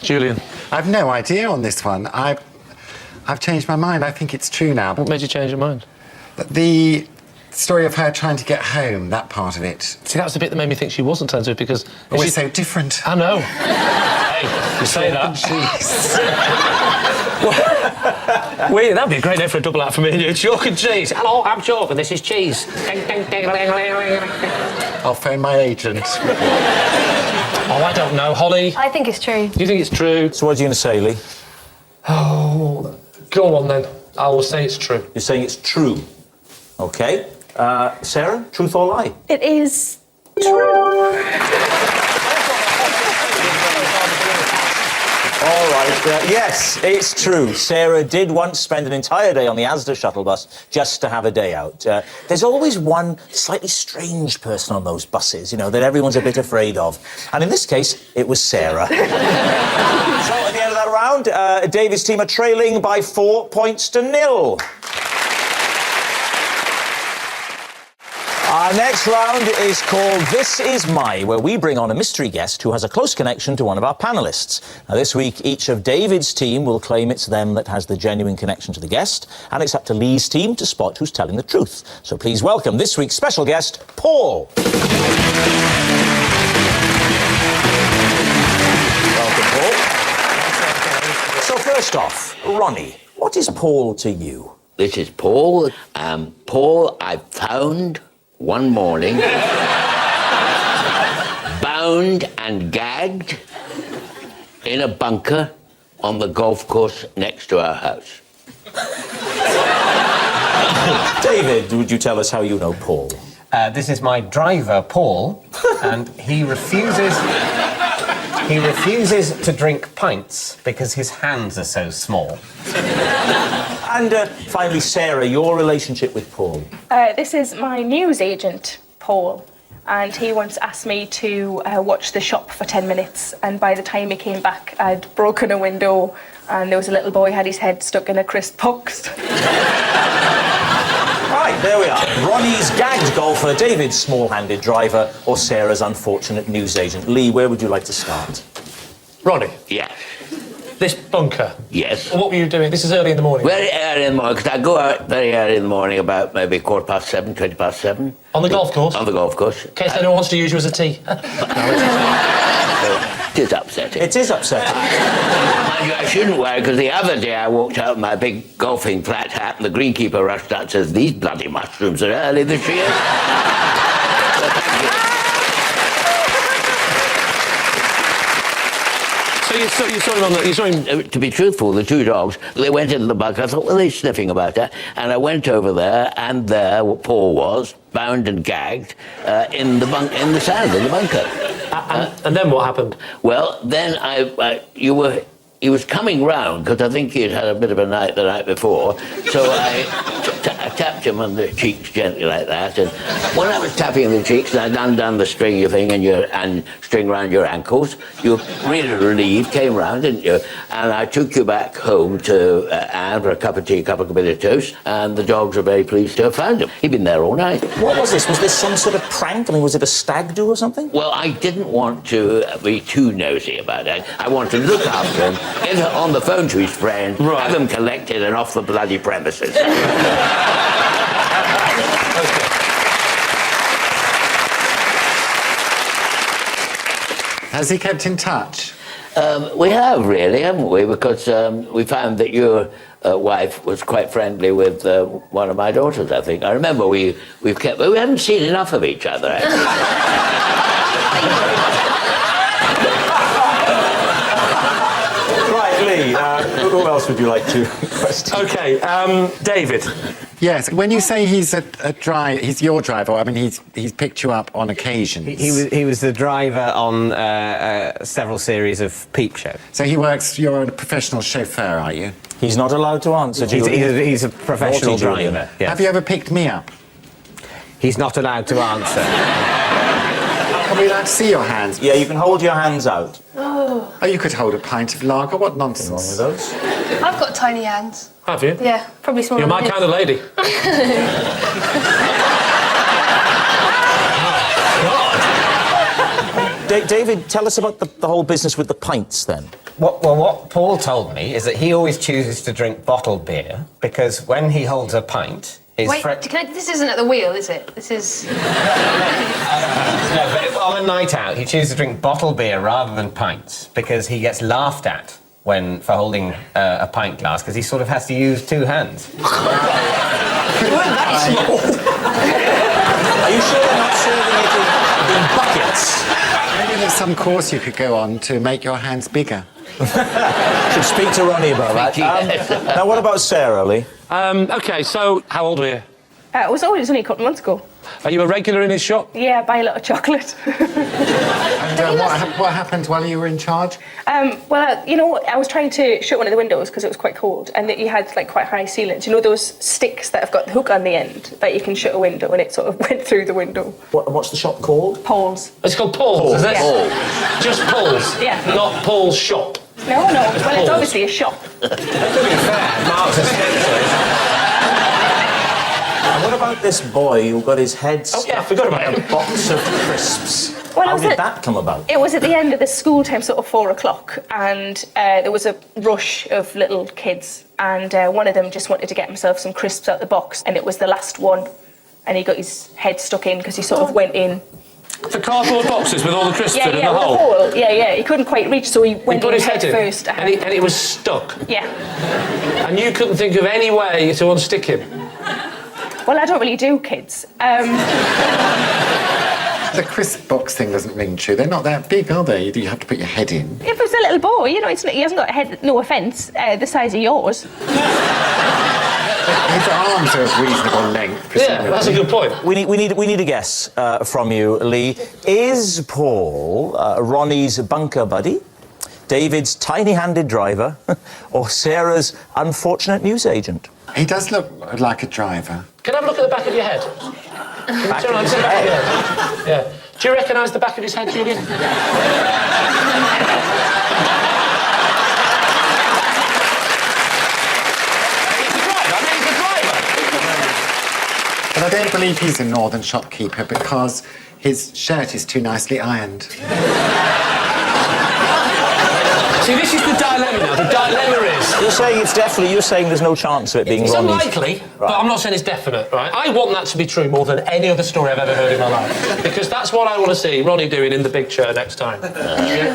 Julian. I've no idea on this one. I've changed my mind. I think it's true now. What made you change your mind? The story of her trying to get home, that part of it. See, that was the bit that made me think she wasn't telling it because... We're so different. I know. Hey, you say that. Wait, that'd be a great name for a double act for me and you. Chalk and cheese. Hello, I'm Chalk and this is cheese. I'll phone my agent. Oh, I don't know. Holly? I think it's true. Do you think it's true? So what are you going to say, Lee? Oh, go on then. I will say it's true. You're saying it's true. OK. Sarah, truth or lie? It is true. All right, yes, it's true. Sarah did once spend an entire day on the Asda shuttle bus just to have a day out. There's always one slightly strange person on those buses, you know, that everyone's a bit afraid of. And in this case, it was Sarah. So at the end of that round, David's team are trailing by 4 points to 0. Our next round is called This Is My, where we bring on a mystery guest who has a close connection to one of our panellists. Now, this week, each of David's team will claim it's them that has the genuine connection to the guest, and it's up to Lee's team to spot who's telling the truth. So please welcome this week's special guest, Paul. Welcome, Paul. So first off, Ronnie, what is Paul to you? This is Paul. Paul, I found one morning, bound and gagged in a bunker on the golf course next to our house. David, would you tell us how you know Paul? This is my driver, Paul, and he refuses to drink pints because his hands are so small. And finally, Sarah, your relationship with Paul? This is my news agent, Paul, and he once asked me to watch the shop for 10 minutes, and by the time he came back, I'd broken a window, and there was a little boy had his head stuck in a crisp box. Right, there we are. Ronnie's gagged golfer, David's small-handed driver, or Sarah's unfortunate news agent. Lee, where would you like to start? Ronnie, Yeah. this bunker. Yes. What were you doing? This is early in the morning. Very early in the morning, because I go out very early in the morning, about maybe 7:15, 7:20. On the golf course? On the golf course. In case anyone wants to use you as a tee. It is upsetting. It is upsetting. Mind you, I shouldn't worry, because the other day I walked out in my big golfing flat hat and the greenkeeper rushed out and says, "These bloody mushrooms are early this year." So you saw him on the... You saw him... To be truthful, the two dogs, they went into the bunker. I thought, well, they're sniffing about that. And I went over there, and there Paul was, bound and gagged, in the sand, in the bunker. And then what happened? Well, then he was coming round, because I think he had had a bit of a night the night before, so I tapped him on the cheeks gently like that, and when I was tapping him on the cheeks and I'd undone the string thing and string round your ankles, you were really relieved, came round, didn't you? And I took you back home to Anne for a cup of tea, a cup of bit of toast, and the dogs were very pleased to have found him. He'd been there all night. What was this? Was this some sort of prank? I mean, was it a stag do or something? Well, I didn't want to be too nosy about it. I wanted to look after him, get on the phone to his friend, have him collected and off the bloody premises. Has he kept in touch? We have, really, haven't we? Because we found that your wife was quite friendly with one of my daughters, I think. I remember we haven't seen enough of each other, actually. Right, Lee, who else would you like to question? OK, David. Yes. When you say he's he's your driver. I mean, he's picked you up on occasions. He was the driver on several series of Peep Show. So he works. You're a professional chauffeur, are you? He's not allowed to answer. He's a professional driver. Yes. Have you ever picked me up? He's not allowed to answer. Are we allowed to see your hands? Yeah, you can hold your hands out. Oh. Oh, you could hold a pint of lager. What nonsense. What's wrong with those? I've got tiny hands. Have you? Yeah, probably smaller. You're my than kind of lady. David, tell us about the whole business with the pints, then. What Paul told me is that he always chooses to drink bottled beer because when he holds a pint, his Wait, this isn't at the wheel, is it? This is... No, but on a night out, he chooses to drink bottled beer rather than pints because he gets laughed at for holding a pint glass because he sort of has to use two hands. You weren't that small. Are you sure they're not serving it in buckets? Maybe there's some course you could go on to make your hands bigger. Should speak to Ronnie about that. Now, what about Sarah, Lee? OK, so how old are you? It was only a couple of months ago. Are you a regular in his shop? Yeah, I buy a lot of chocolate. And what happened while you were in charge? Well, I was trying to shut one of the windows because it was quite cold, and you had like quite high ceilings. You know those sticks that have got the hook on the end that you can shut a window, and it sort of went through the window. What's the shop called? Paul's. It's called Paul's, is it? Yeah. Just Paul's? Yeah. Not Paul's shop? No. Well, it's obviously a shop. To be fair, Marks and Spencer's. And what about this boy who got his head stuck I forgot about in him. a box of crisps? Well, How did that come about? It was at the end of the school time, sort of 4 o'clock, and there was a rush of little kids, and one of them just wanted to get himself some crisps out the box, and it was the last one, and he got his head stuck in because he sort of went in. The cardboard boxes with all the crisps in with the the hole? hole. Yeah. He couldn't quite reach, so he went put in his head in first. and it was stuck? Yeah. And you couldn't think of any way to unstick him? Well, I don't really do kids. The crisp box thing doesn't ring true. They're not that big, are they? You have to put your head in. If it's a little boy, he hasn't got a head, no offence, the size of yours. His arms are of reasonable length, presumably. Yeah, that's a good point. We need a guess from you, Lee. Is Paul Ronnie's bunker buddy, David's tiny-handed driver, or Sarah's unfortunate newsagent? He does look like a driver. Can I have a look at the back of your head? Back of his head? Yeah. Do you recognise the back of his head, Julian? But I don't believe he's a northern shopkeeper because his shirt is too nicely ironed. See, this is the dilemma now. The dilemma is... You're saying there's no chance of it being It's Ronnie's. unlikely, but I'm not saying it's definite, right? I want that to be true more than any other story I've ever heard in my life. Because that's what I want to see Ronnie doing in the big chair next time.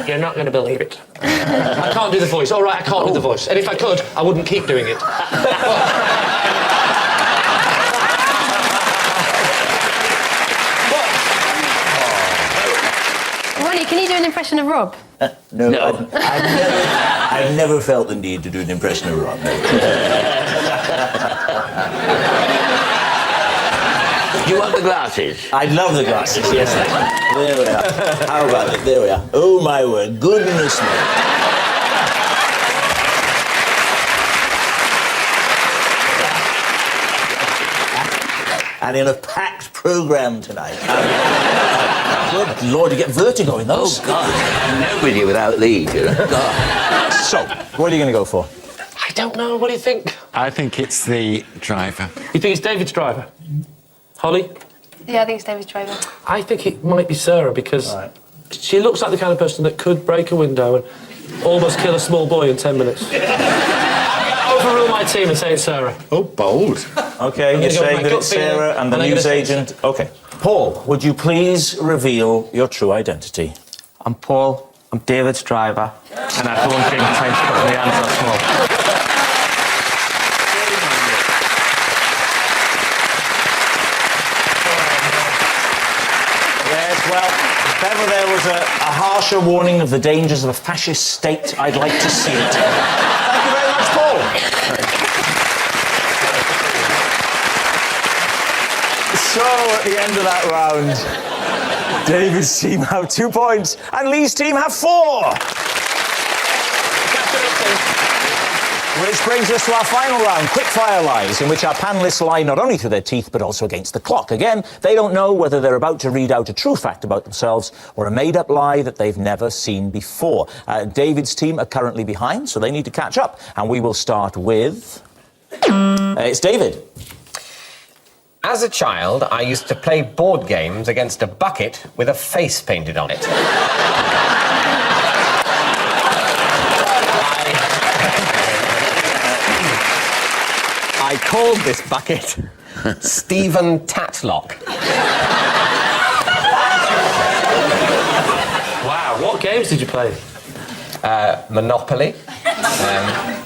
You're not going to believe it. I can't do the voice. All right, I can't do the voice. And if I could, I wouldn't keep doing it. Ronnie, can you do an impression of Rob? No. I've never felt the need to do an impression of Rob. Do you want the glasses? I love the glasses, yes. There we are. How about it? There we are. Oh, my word. Goodness me. And in a packed programme tonight. Good Lord, you get vertigo in those. Oh, God. Nobody without Lee, you know. God. So, what are you going to go for? I don't know. What do you think? I think it's the driver. You think it's David's driver? Holly? Yeah, I think it's David's driver. I think it might be Sarah because she looks like the kind of person that could break a window and almost kill a small boy in 10 minutes. Overrule my team and say it's Sarah. Oh, bold. OK, you're saying that it's Sarah and the newsagent. OK. Paul, would you please reveal your true identity? I'm Paul, I'm David's driver, and I don't think time to put the answer small. Yes, well, if ever there was a harsher warning of the dangers of a fascist state, I'd like to see it. Thank you very much, Paul. So, at the end of that round, David's team have 2 points and Lee's team have 4. Which brings us to our final round, quickfire lies, in which our panellists lie not only through their teeth but also against the clock. Again, they don't know whether they're about to read out a true fact about themselves or a made-up lie that they've never seen before. David's team are currently behind, so they need to catch up. And we will start with... it's David. As a child, I used to play board games against a bucket with a face painted on it. I called this bucket Stephen Tatlock. Wow, what games did you play? Monopoly.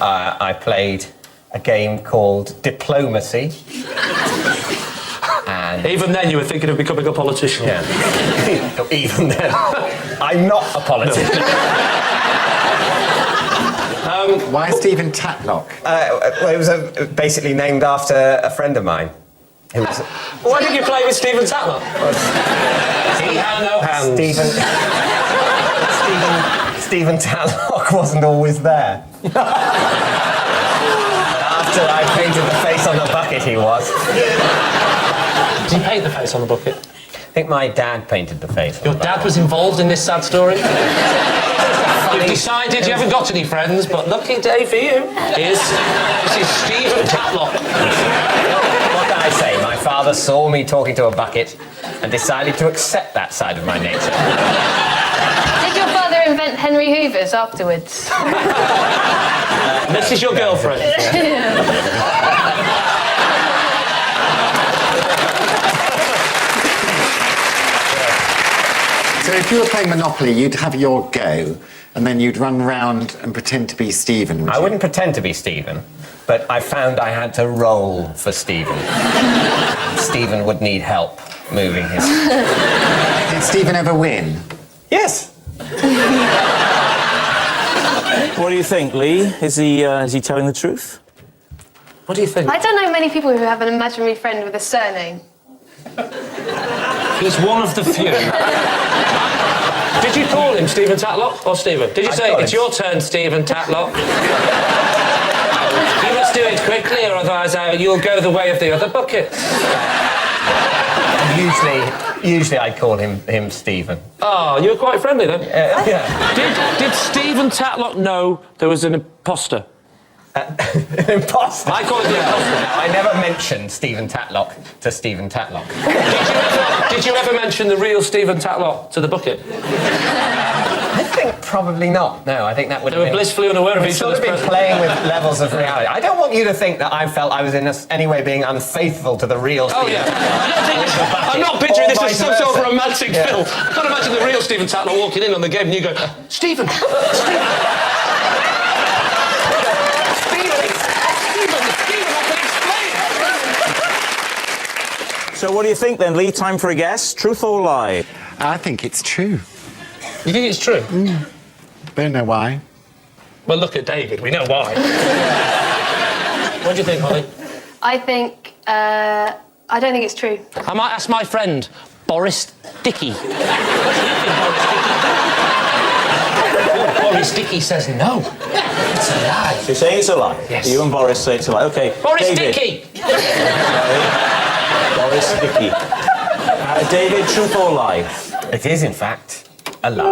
I played a game called Diplomacy. And even then, you were thinking of becoming a politician. Yeah. Even then, I'm not a politician. Why Stephen Tatlock? Well, it was basically named after a friend of mine. Why did you play with Stephen Tatlock? He had no hands. Stephen. Stephen Tatlock wasn't always there. After I painted the face on the bucket, he was. Did he paint the face on the bucket? I think my dad painted the face. Your dad was involved in this sad story? You've decided you haven't got any friends, but lucky day for you is this is Stephen Tatlock. What can I say? My father saw me talking to a bucket and decided to accept that side of my nature. Did your father invent Henry Hoovers afterwards? This is your girlfriend. So if you were playing Monopoly, you'd have your go, and then you'd run round and pretend to be Stephen, would you? I wouldn't pretend to be Stephen, but I found I had to roll for Stephen. Stephen would need help moving his... Did Stephen ever win? Yes. What do you think, Lee? Is he telling the truth? What do you think? I don't know many people who have an imaginary friend with a surname. He's one of the few. Did you call him Stephen Tatlock or Stephen? Did you say, it's your turn, Stephen Tatlock? You must do it quickly, or otherwise you'll go the way of the other bucket. Usually I'd call him Stephen. Oh, you were quite friendly then. Yeah. Did Stephen Tatlock know there was an imposter? Imposter? I call it the imposter. I never mentioned Stephen Tatlock to Stephen Tatlock. Did you ever mention the real Stephen Tatlock to the bucket? I think probably not. No, I think that would have been... They were blissfully unaware of each other's been playing with levels of reality. I don't want you to think that I felt I was in any way being unfaithful to the real Stephen. Oh, yeah. I'm not picturing this as some sort of romantic film. I can't imagine the real Stephen Tatlock walking in on the game and you go, Stephen! So what do you think then, Lee? Time for a guess. Truth or lie? I think it's true. You think it's true? Don't know why. Well, look at David. We know why. What do you think, Holly? I think... I don't think it's true. I might ask my friend, Boris Dickey. Boris Dickey says no. It's a lie. So you're saying it's a lie? Yes. You and Boris say it's a lie. OK, Boris David. Dickey! Boris Dickey. David, truth or lie? It is, in fact, a lie.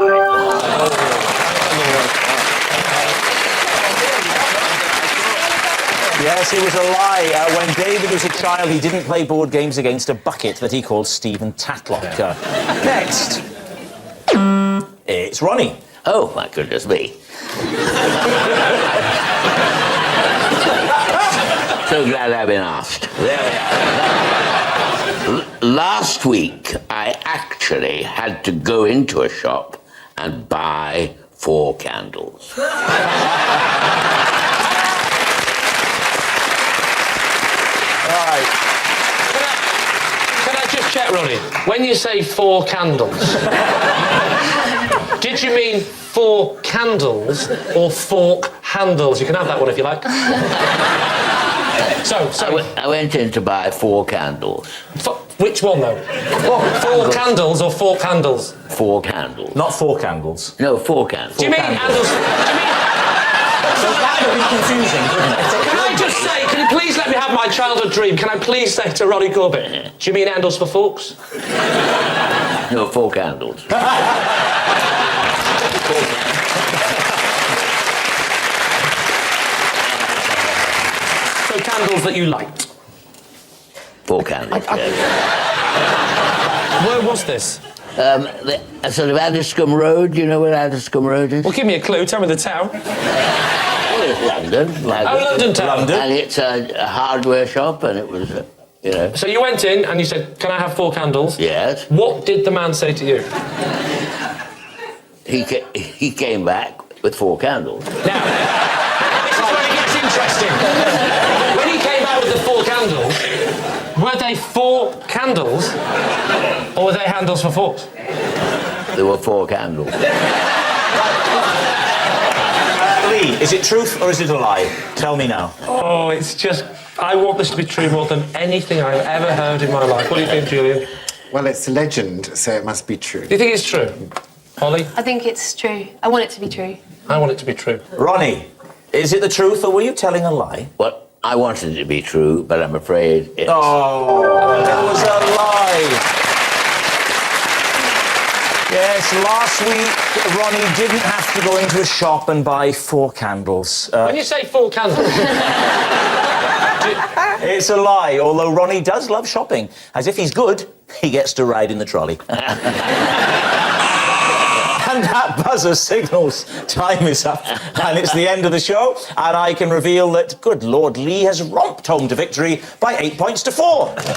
Yes, it was a lie. When David was a child, he didn't play board games against a bucket that he called Stephen Tatlock. Next, it's Ronnie. Oh, my goodness me. So glad I've been asked. There we are. Last week, I actually had to go into a shop and buy 4 candles. Can I just check, Ronnie? When you say 4 candles, did you mean 4 candles or fork handles? You can have that one if you like. So I went in to buy 4 candles. Which one, though? 4 candles or fork handles? 4 candles. Not 4 candles. No, 4 candles. Do you mean handles? Do you mean... So that would be confusing, wouldn't it? Can I just say, can you please let me have my childhood dream? Can I please say to Ronnie Corbett, do you mean handles for forks? No, 4 candles. So candles that you light? 4 candles, yes. Where was this? Sort of Addiscombe Road. Do you know where Addiscombe Road is? Well, give me a clue. Tell me the town. Well, it's London. Oh, London town. London. And it's a hardware shop, and it was, you know... So you went in and you said, can I have 4 candles? Yes. What did the man say to you? He came back with 4 candles. Now, this is when it gets interesting. When he came out with the 4 candles, were they 4 candles or were they handles for forks? There were 4 candles. Lee, is it truth or is it a lie? Tell me now. Oh, it's just... I want this to be true more than anything I've ever heard in my life. What do you think, Julian? Well, it's a legend, so it must be true. Do you think it's true? Holly? I think it's true. I want it to be true. I want it to be true. Ronnie, is it the truth or were you telling a lie? Well, I wanted it to be true, but I'm afraid it's... Oh, it was a lie. Yes, last week, Ronnie didn't have to go into a shop and buy 4 candles. When you say 4 candles... It's a lie, although Ronnie does love shopping. As if he's good, he gets to ride in the trolley. And that buzzer signals time is up, and it's the end of the show, and I can reveal that, good Lord, Lee has romped home to victory by 8 points to 4. Well done, team.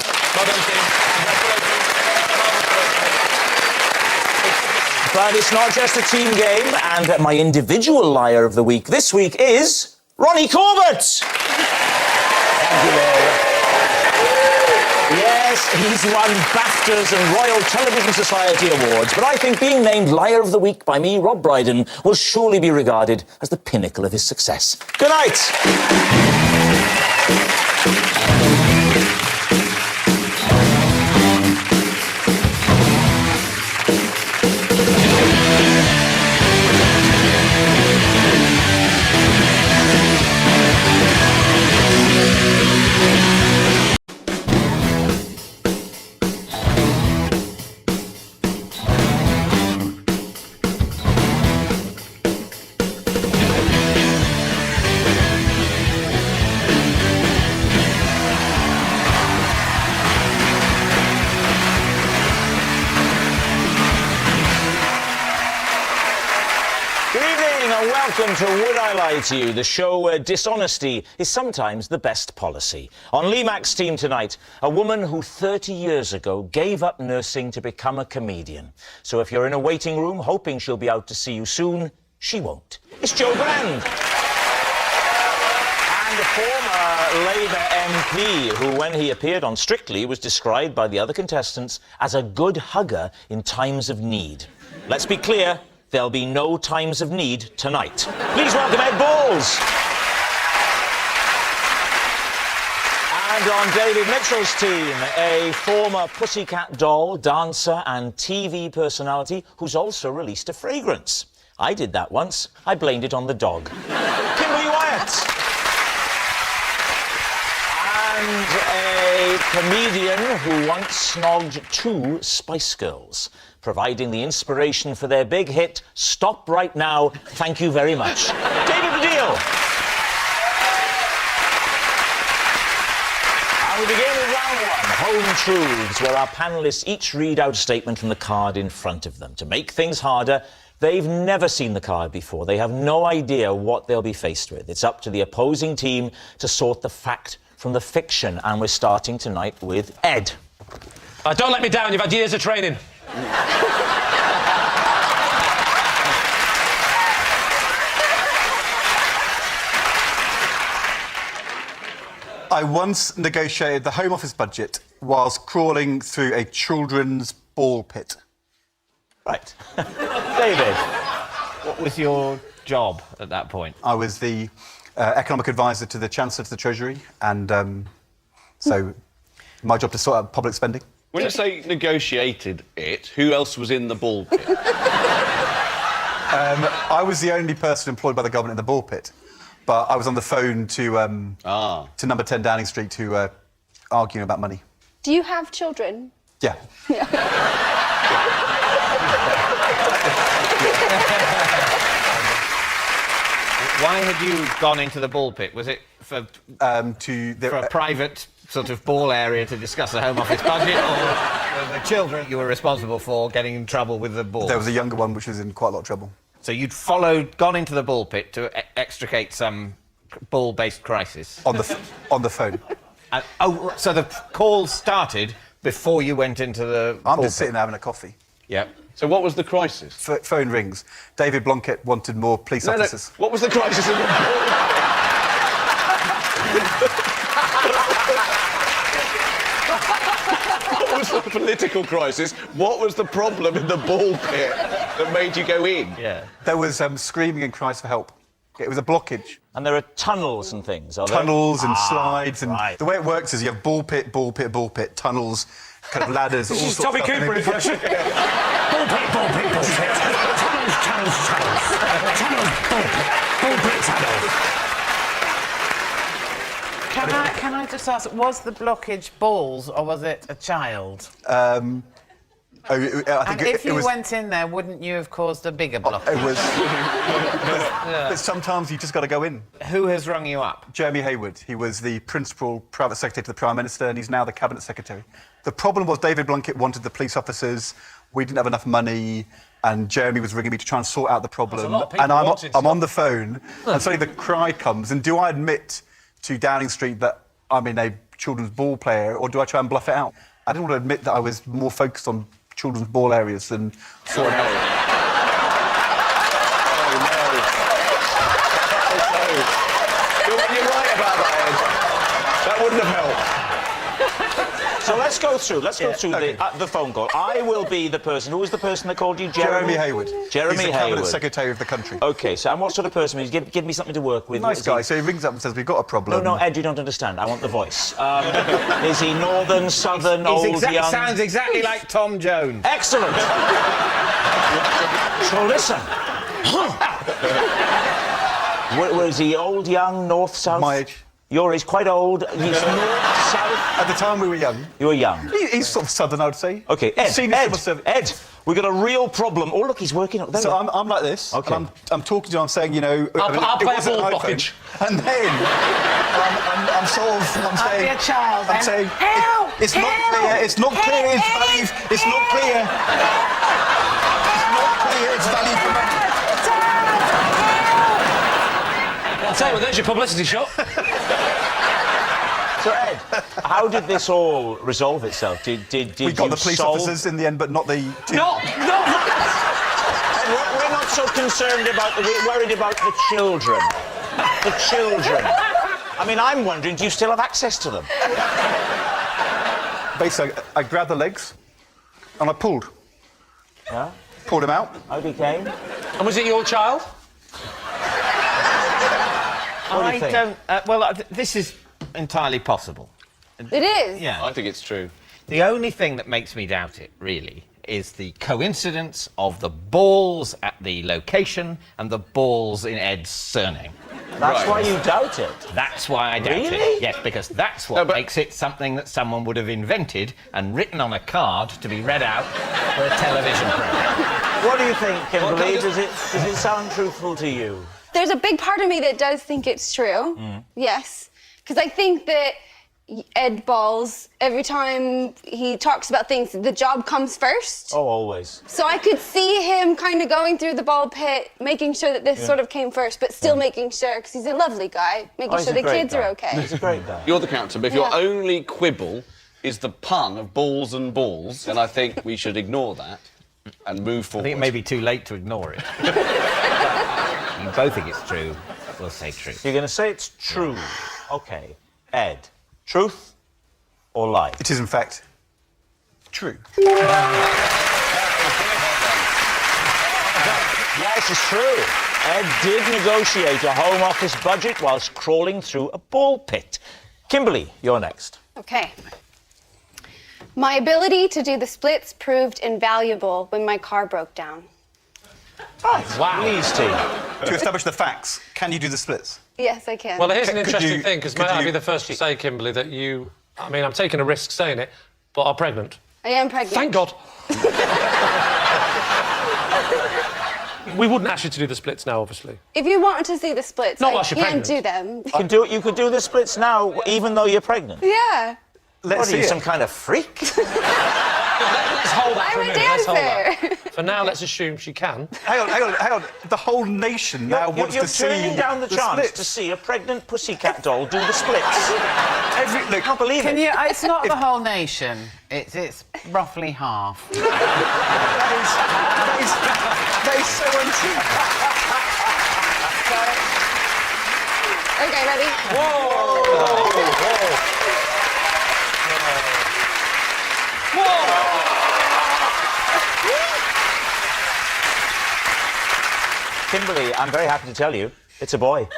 But it's not just a team game, and my individual liar of the week this week is Ronnie Corbett. Thank you, Larry. Yes, he's won BAFTAs and Royal Television Society awards, but I think being named Liar of the Week by me, Rob Brydon, will surely be regarded as the pinnacle of his success. Good night. Welcome to Would I Lie to You, the show where dishonesty is sometimes the best policy. On Lee Mack's team tonight, a woman who 30 years ago gave up nursing to become a comedian. So if you're in a waiting room hoping she'll be out to see you soon, she won't. It's Jo Brand. And a former Labour MP who, when he appeared on Strictly, was described by the other contestants as a good hugger in times of need. Let's be clear. There'll be no times of need tonight. Please welcome Ed Balls. And on David Mitchell's team, a former Pussycat Doll, dancer and TV personality who's also released a fragrance. I did that once. I blamed it on the dog. Kimberly Wyatt. And a comedian who once snogged 2 Spice Girls, providing the inspiration for their big hit, Stop Right Now, Thank You Very Much. David Baddiel. And we begin with round 1, Home Truths, where our panellists each read out a statement from the card in front of them. To make things harder, they've never seen the card before. They have no idea what they'll be faced with. It's up to the opposing team to sort the fact from the fiction, and we're starting tonight with Ed. Don't let me down, you've had years of training. I once negotiated the Home Office budget whilst crawling through a children's ball pit. Right. David. What was your job at that point? I was the economic advisor to the Chancellor to the Treasury, and so my job to sort out public spending. When you say negotiated it, who else was in the ball pit? I was the only person employed by the government in the ball pit, but I was on the phone to number 10 Downing Street who were arguing about money. Do you have children? Yeah. Why had you gone into the ball pit? Was it for a private sort of ball area to discuss the Home Office budget, or the children you were responsible for getting in trouble with the ball? There was a younger one which was in quite a lot of trouble. So you'd gone into the ball pit to extricate some ball-based crisis? On the phone. So the call started before you went into the I'm just sitting there having a coffee. Yep. So what was the crisis? Phone rings. David Blunkett wanted more police officers. What was the crisis in the What was the political crisis? What was the problem in the ball pit that made you go in? Yeah. There was screaming and cries for help. It was a blockage. And there are tunnels and things, are there? Tunnels and slides, and the way it works is you have ball pit, tunnels, kind of ladders. This all is sorts Tommy of stuff. Cooper impression. Bullpit, bullpit, bullpit. Tunnels, tunnels, tunnels. Tunnels, bullpit, tunnels. Can I just ask, was the blockage balls or was it a child? I think And if you was, went in there, wouldn't you have caused a bigger blockage? It was. But sometimes you just got to go in. Who has rung you up? Jeremy Hayward. He was the principal private secretary to the Prime Minister, and he's now the Cabinet Secretary. The problem was David Blunkett wanted the police officers. We didn't have enough money, and Jeremy was ringing me to try and sort out the problem. And I'm on the phone, and suddenly the cry comes. And do I admit to Downing Street that I'm in a children's ball player, or do I try and bluff it out? I didn't want to admit that I was more focused on children's ball areas than sorting out. You're right about that, Ed. That wouldn't have helped. So let's go through the phone call. I will be the person. Who was the person that called you? Jeremy Hayward. Jeremy He's the Hayward. Cabinet Secretary of the country. OK, so and what sort of person is he? Give me something to work with. Nice guy. So he rings up and says, we've got a problem. No, Ed, you don't understand. I want the voice. Is he northern, southern, old, young? Sounds exactly like Tom Jones. Excellent. So listen. Where is he? Old, young, north, south? My age. Your age, quite old. He's north, south. At the time we were young. You were young. He's sort of southern, I would say. OK, Ed, we've got a real problem. Oh, look, he's working up there. So I'm like this. OK. And I'm talking to him, I'm saying, you know... I'll play a ball blockage. And then I'm saying... I'll be a child, I'm saying... Help! It's not clear, it's not clear, it's value... It's not clear. It's not clear, it's value for money. I'll tell you what, there's your publicity shot. So, Ed, how did this all resolve itself? Did we got the police officers in the end, but not the... No! We're not so concerned about... We're worried about the children. The children. I mean, I'm wondering, do you still have access to them? Basically, I grabbed the legs and I pulled. Yeah? Pulled him out. Out he came. And was it your child? What do you think? This is entirely possible. It is. Yeah. I think it's true. The only thing that makes me doubt it, really, is the coincidence of the balls at the location and the balls in Ed's surname. That's why you doubt it? That's why I doubt Really? it. Yes, because that's what makes it something that someone would have invented and written on a card to be read out for a television programme. What do you think, Kimberly? Does it sound truthful to you? There's a big part of me that does think it's true. Yes. Because I think that Ed Balls, every time he talks about things, the job comes first. Oh, always. So I could see him kind of going through the ball pit, making sure that this sort of came first, but still making sure, because he's a lovely guy, making sure the kids are okay. He's a great guy. You're the captain, but if your only quibble is the pun of balls and balls, then I think we should ignore that and move forward. I think it may be too late to ignore it. You both think it's true. We'll say true. You're going to say it's true. OK. Ed, truth or lie? It is, in fact, true. Yes, it's true. Ed did negotiate a Home Office budget whilst crawling through a ball pit. Kimberly, you're next. Okay. My ability to do the splits proved invaluable when my car broke down. Wow. Please, team. To establish the facts, can you do the splits? Yes, I can. Well, here's an interesting thing, because may I be the first to say, Kimberly, that you... I mean, I'm taking a risk saying it, but are pregnant. I am pregnant. Thank God. We wouldn't ask you to do the splits now, obviously. If you wanted to see the splits, Not I whilst you're can pregnant. do them. You could do the splits now, even though you're pregnant. Yeah. What are you, some kind of freak? Let's hold that for a I'm a minute. Let's hold dancer. that. For now, let's assume she can. Hang on. The whole nation now wants to see You're turning down the chance splits. to see a pregnant pussycat doll do the splits. I can't believe it. It's not the whole nation. It's roughly half. That is so untrue. Okay, ready? Kimberly, I'm very happy to tell you, it's a boy.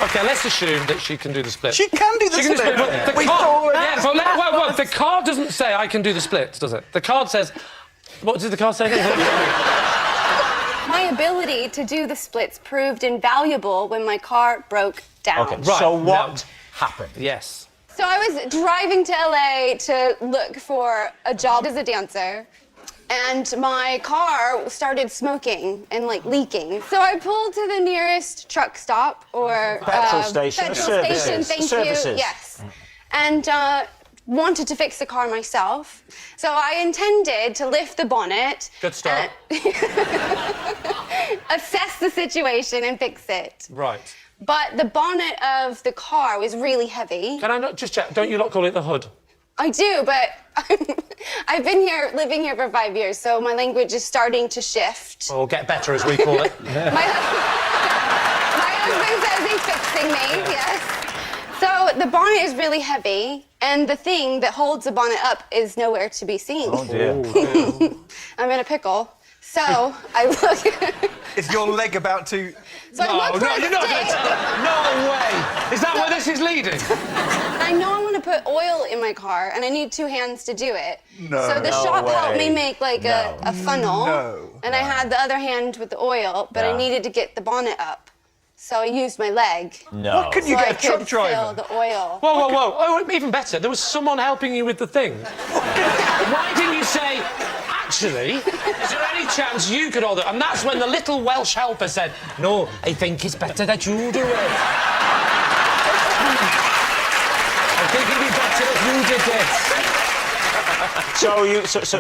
OK, let's assume that she can do the split. She can do the split. But the card... Yeah, but the card doesn't say I can do the split, does it? The card says... What did the card say? My ability to do the splits proved invaluable when my car broke down. OK, so what happened? Yes. So I was driving to LA to look for a job as a dancer, and my car started smoking and, like, leaking. So I pulled to the nearest truck stop or... Petrol station. Petrol station, thank Services. you. Yes. And wanted to fix the car myself. So I intended to lift the bonnet... Good start. assess the situation and fix it. Right. But the bonnet of the car was really heavy. Can I not just check? Don't you lot call it the hood? I do, but I've been living here for 5 years, so my language is starting to shift. Or get better, as we call it. My husband says he's fixing me, yes. So the bonnet is really heavy, and the thing that holds the bonnet up is nowhere to be seen. Oh, dear. I'm in a pickle. So I look... Is your leg about to... So I look for a you're not going to stick. tell her. No way! Is that where this is leading? I know I want to put oil in my car, and I need 2 hands to do it. No. So the shop helped me make, like, a funnel. No. And I had the other hand with the oil, but I needed to get the bonnet up. So I used my leg. No. What could you get a truck Fill driver? the oil. Whoa. Oh, even better. There was someone helping you with the thing. Why didn't you say, actually, is there any chance you could order? And that's when the little Welsh helper said, no, I think it's better that you do it. I think it'd be better if you did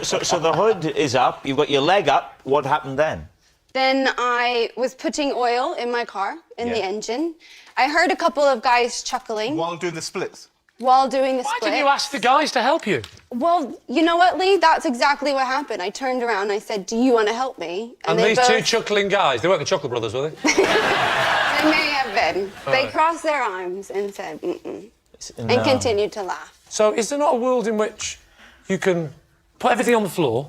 this. So the hood is up, you've got your leg up. What happened then? Then I was putting oil in my car, in the engine. I heard a couple of guys chuckling. While doing the splits? While doing the Why split. didn't you ask the guys to help you? Well, you know what, Lee? That's exactly what happened. I turned around and I said, do you want to help me? And they these both... 2 chuckling guys, they weren't the Chuckle Brothers, were they? They may have been. They crossed their arms and said, mm-mm, and continued to laugh. So is there not a world in which you can put everything on the floor,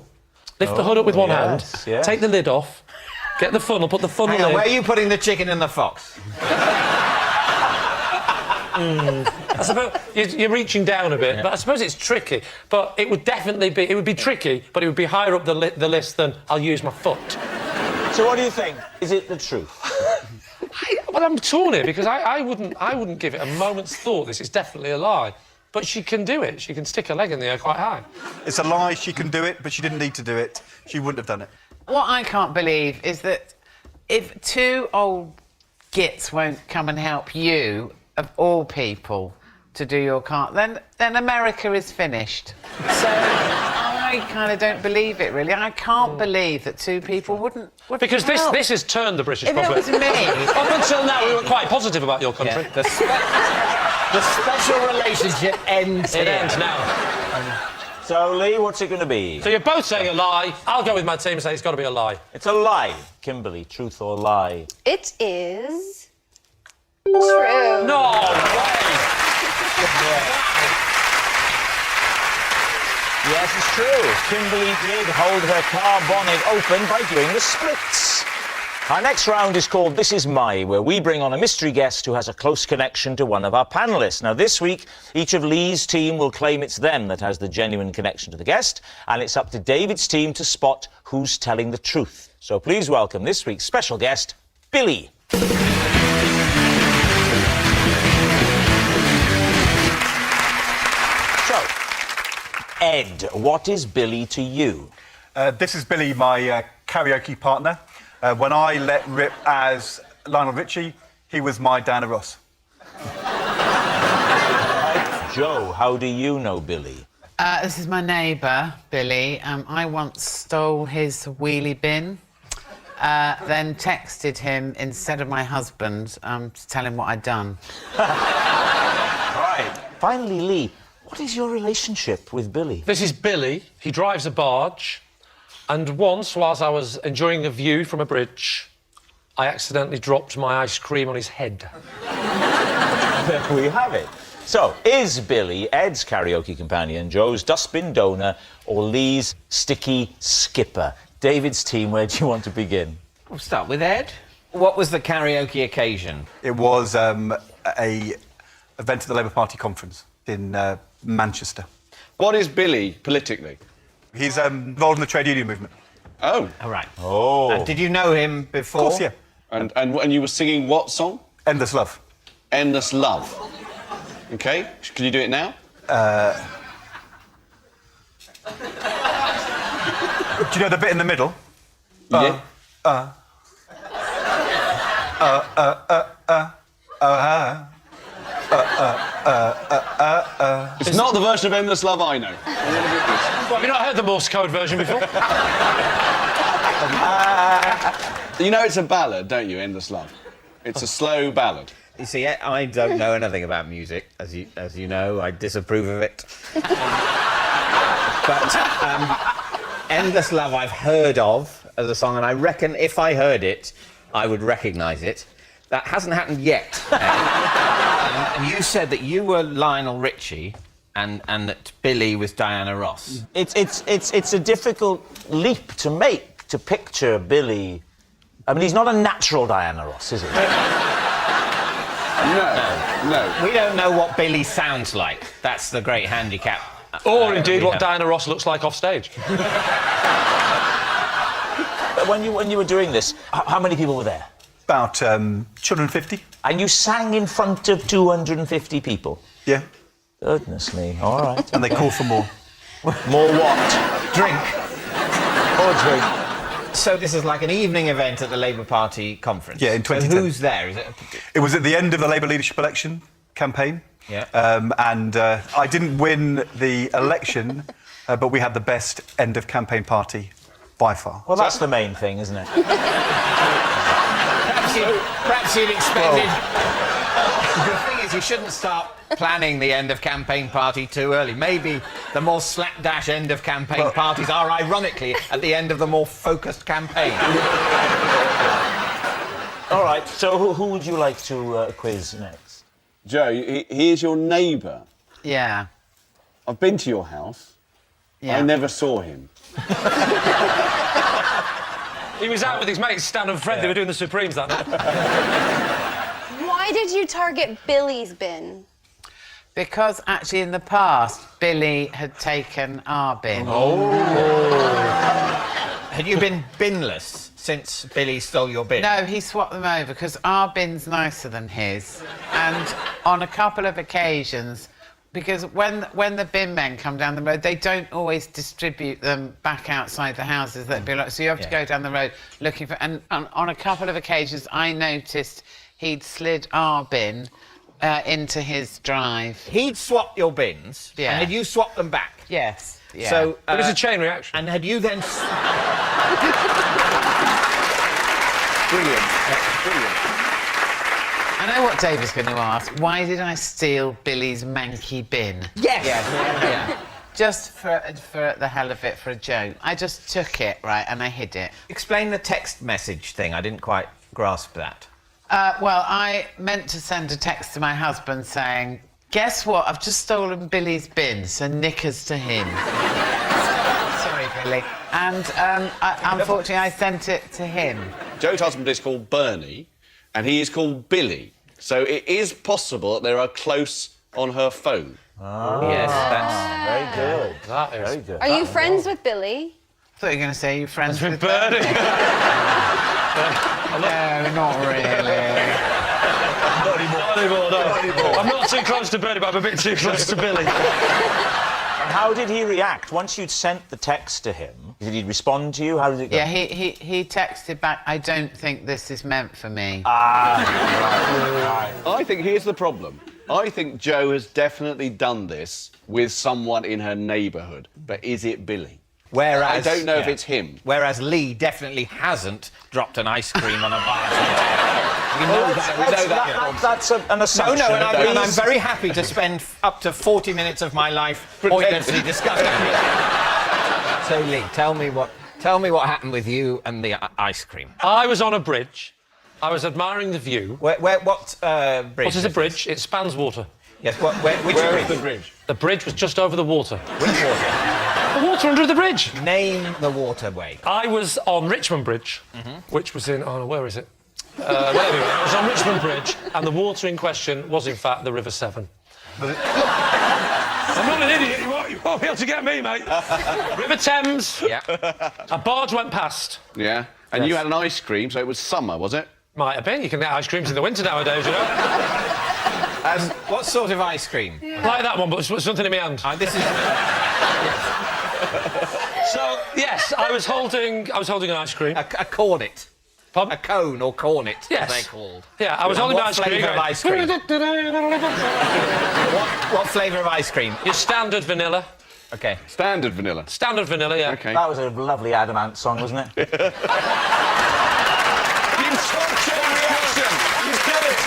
lift the hood up with one hand, take the lid off, get the funnel, put the funnel Hang on, in... where are you putting the chicken and the fox? I suppose you're reaching down a bit, but I suppose it's tricky. But it would definitely be... It would be tricky, but it would be higher up the list than I'll use my foot. So what do you think? Is it the truth? Well, I'm torn here because I wouldn't give it a moment's thought. This is definitely a lie. But she can do it. She can stick her leg in the air quite high. It's a lie, she can do it, but she didn't need to do it. She wouldn't have done it. What I can't believe is that if 2 old gits won't come and help you, of all people, to do your car, then America is finished. So I kind of don't believe it, really. I can't believe that 2 people wouldn't Because help. this has turned the British If it public. was me... Up until now, we were quite positive about your country. Yeah, the special relationship ends It here. ends now. So, Lee, what's it going to be? So you're both saying a lie. I'll go with my team and say it's got to be a lie. It's a lie. Kimberly, truth or lie? It is... true. No way! Yes, it's true. Kimberly did hold her car bonnet open by doing the splits. Our next round is called This Is My, where we bring on a mystery guest who has a close connection to one of our panellists. Now, this week, each of Lee's team will claim it's them that has the genuine connection to the guest, and it's up to David's team to spot who's telling the truth. So please welcome this week's special guest, Billy. So, Ed, what is Billy to you? This is Billy, my karaoke partner. When I let rip as Lionel Richie, he was my Diana Ross. Joe, how do you know Billy? This is my neighbour, Billy. I once stole his wheelie bin, then texted him instead of my husband to tell him what I'd done. Right. Finally, Lee, what is your relationship with Billy? This is Billy. He drives a barge. And once, whilst I was enjoying a view from a bridge, I accidentally dropped my ice cream on his head. There we have it. So, is Billy Ed's karaoke companion, Joe's dustbin donor, or Lee's sticky skipper? David's team, where do you want to begin? We'll start with Ed. What was the karaoke occasion? It was at a event at the Labour Party conference in Manchester. What is Billy politically? He's involved in the trade union movement. Oh. All right. Oh. And did you know him before? Of course, yeah. And you were singing what song? Endless Love. Endless Love. OK, can you do it now? Do you know the bit in the middle? Yeah. It's not the version of Endless Love I know. Have you not heard the Morse code version before? You know it's a ballad, don't you, Endless Love? It's a slow ballad. You see, I don't know anything about music, as you know. I disapprove of it. But Endless Love I've heard of as a song, and I reckon if I heard it, I would recognise it. That hasn't happened yet. And you said that you were Lionel Richie and that Billy was Diana Ross. It's a difficult leap to make, to picture Billy. I mean, he's not a natural Diana Ross, is he? No. We don't know what Billy sounds like. That's the great handicap. Or indeed what Diana Ross looks like off stage. But when you were doing this, how many people were there? About 250. And you sang in front of 250 people? Yeah. Goodness me, all right. And they called for more. More what? Drink. Or drink. So this is like an evening event at the Labour Party conference? Yeah, in 2010. So who's there? Is it? It was at the end of the Labour leadership election campaign. Yeah. And I didn't win the election, but we had the best end of campaign party by far. Well, that's the main thing, isn't it? Perhaps you'd expected... The thing is, you shouldn't start planning the end of campaign party too early. Maybe the more slapdash end of campaign parties are, ironically, at the end of the more focused campaign. All right, so who would you like to quiz next? Joe, he is your neighbour. Yeah. I've been to your house. Yeah. I never saw him. He was out with his mates, Stan and Fred. They were doing the Supremes that night. Why did you target Billy's bin? Because actually in the past, Billy had taken our bin. Oh. Had you been binless since Billy stole your bin? No, he swapped them over because our bin's nicer than his. And on a couple of occasions, because when the bin men come down the road, they don't always distribute them back outside the houses. That'd be like, so you have to go down the road looking for... And on a couple of occasions, I noticed he'd slid our bin into his drive. He'd swapped your bins, Yeah. and had you swapped them back? Yes. Yeah. So It was a chain reaction. And had you then... Brilliant. Brilliant. I know what David's going to ask. Why did I steal Billy's manky bin? Yes! Yeah. Just for the hell of it, for a joke. I just took it, right, and I hid it. Explain the text message thing. I didn't quite grasp that. Well, I meant to send a text to my husband saying, guess what? I've just stolen Billy's bin, so knickers to him. Sorry, Billy. And unfortunately, I sent it to him. Joe's husband is called Bernie, and he is called Billy. So it is possible that they are close on her phone. Oh. Yes, that's very good. That is very good. Are you friends with Billy? I thought you were going to say you're friends with Bernie. No, not really. Not anymore, no. I'm not too close to Bernie, but I'm a bit too close to Billy. And how did he react? Once you'd sent the text to him, did he respond to you? How did it go? Yeah, he texted back, I don't think this is meant for me. I think here's the problem. I think Joe has definitely done this with someone in her neighbourhood. But is it Billy? Whereas... I don't know if it's him. Whereas Lee definitely hasn't dropped an ice cream on a bar. We know that. That's an assumption. No, and I'm very happy to spend up to 40 minutes of my life pointlessly discussing it. So, Lee, tell me what happened with you and the ice cream. I was on a bridge. I was admiring the view. What bridge? What is a bridge? It spans water. Yes, which bridge? Is the bridge? The bridge was just over the water. Which water? The water under the bridge. Name the waterway. I was on Richmond Bridge, which was in... Oh, where is it? Well, anyway, I was on Richmond Bridge, and the water in question was, in fact, the River Severn. I'm not an idiot. You won't be able to get me, mate. River Thames. Yeah. A barge went past. Yeah. And you had an ice cream, so it was summer, was it? Might have been. You can get ice creams in the winter nowadays, you know. What sort of ice cream? Like that one, but something in my hand. This is... So, yes, I was holding an ice cream. A cornet. Pardon? A cone or cornet, yes. as they're called. Yeah, I was holding what ice cream. Flavour of ice cream? What flavour of ice cream? Your standard vanilla. OK. Standard vanilla? Standard vanilla, yeah. OK. That was a lovely Adamant song, wasn't it? Reaction. You've got it.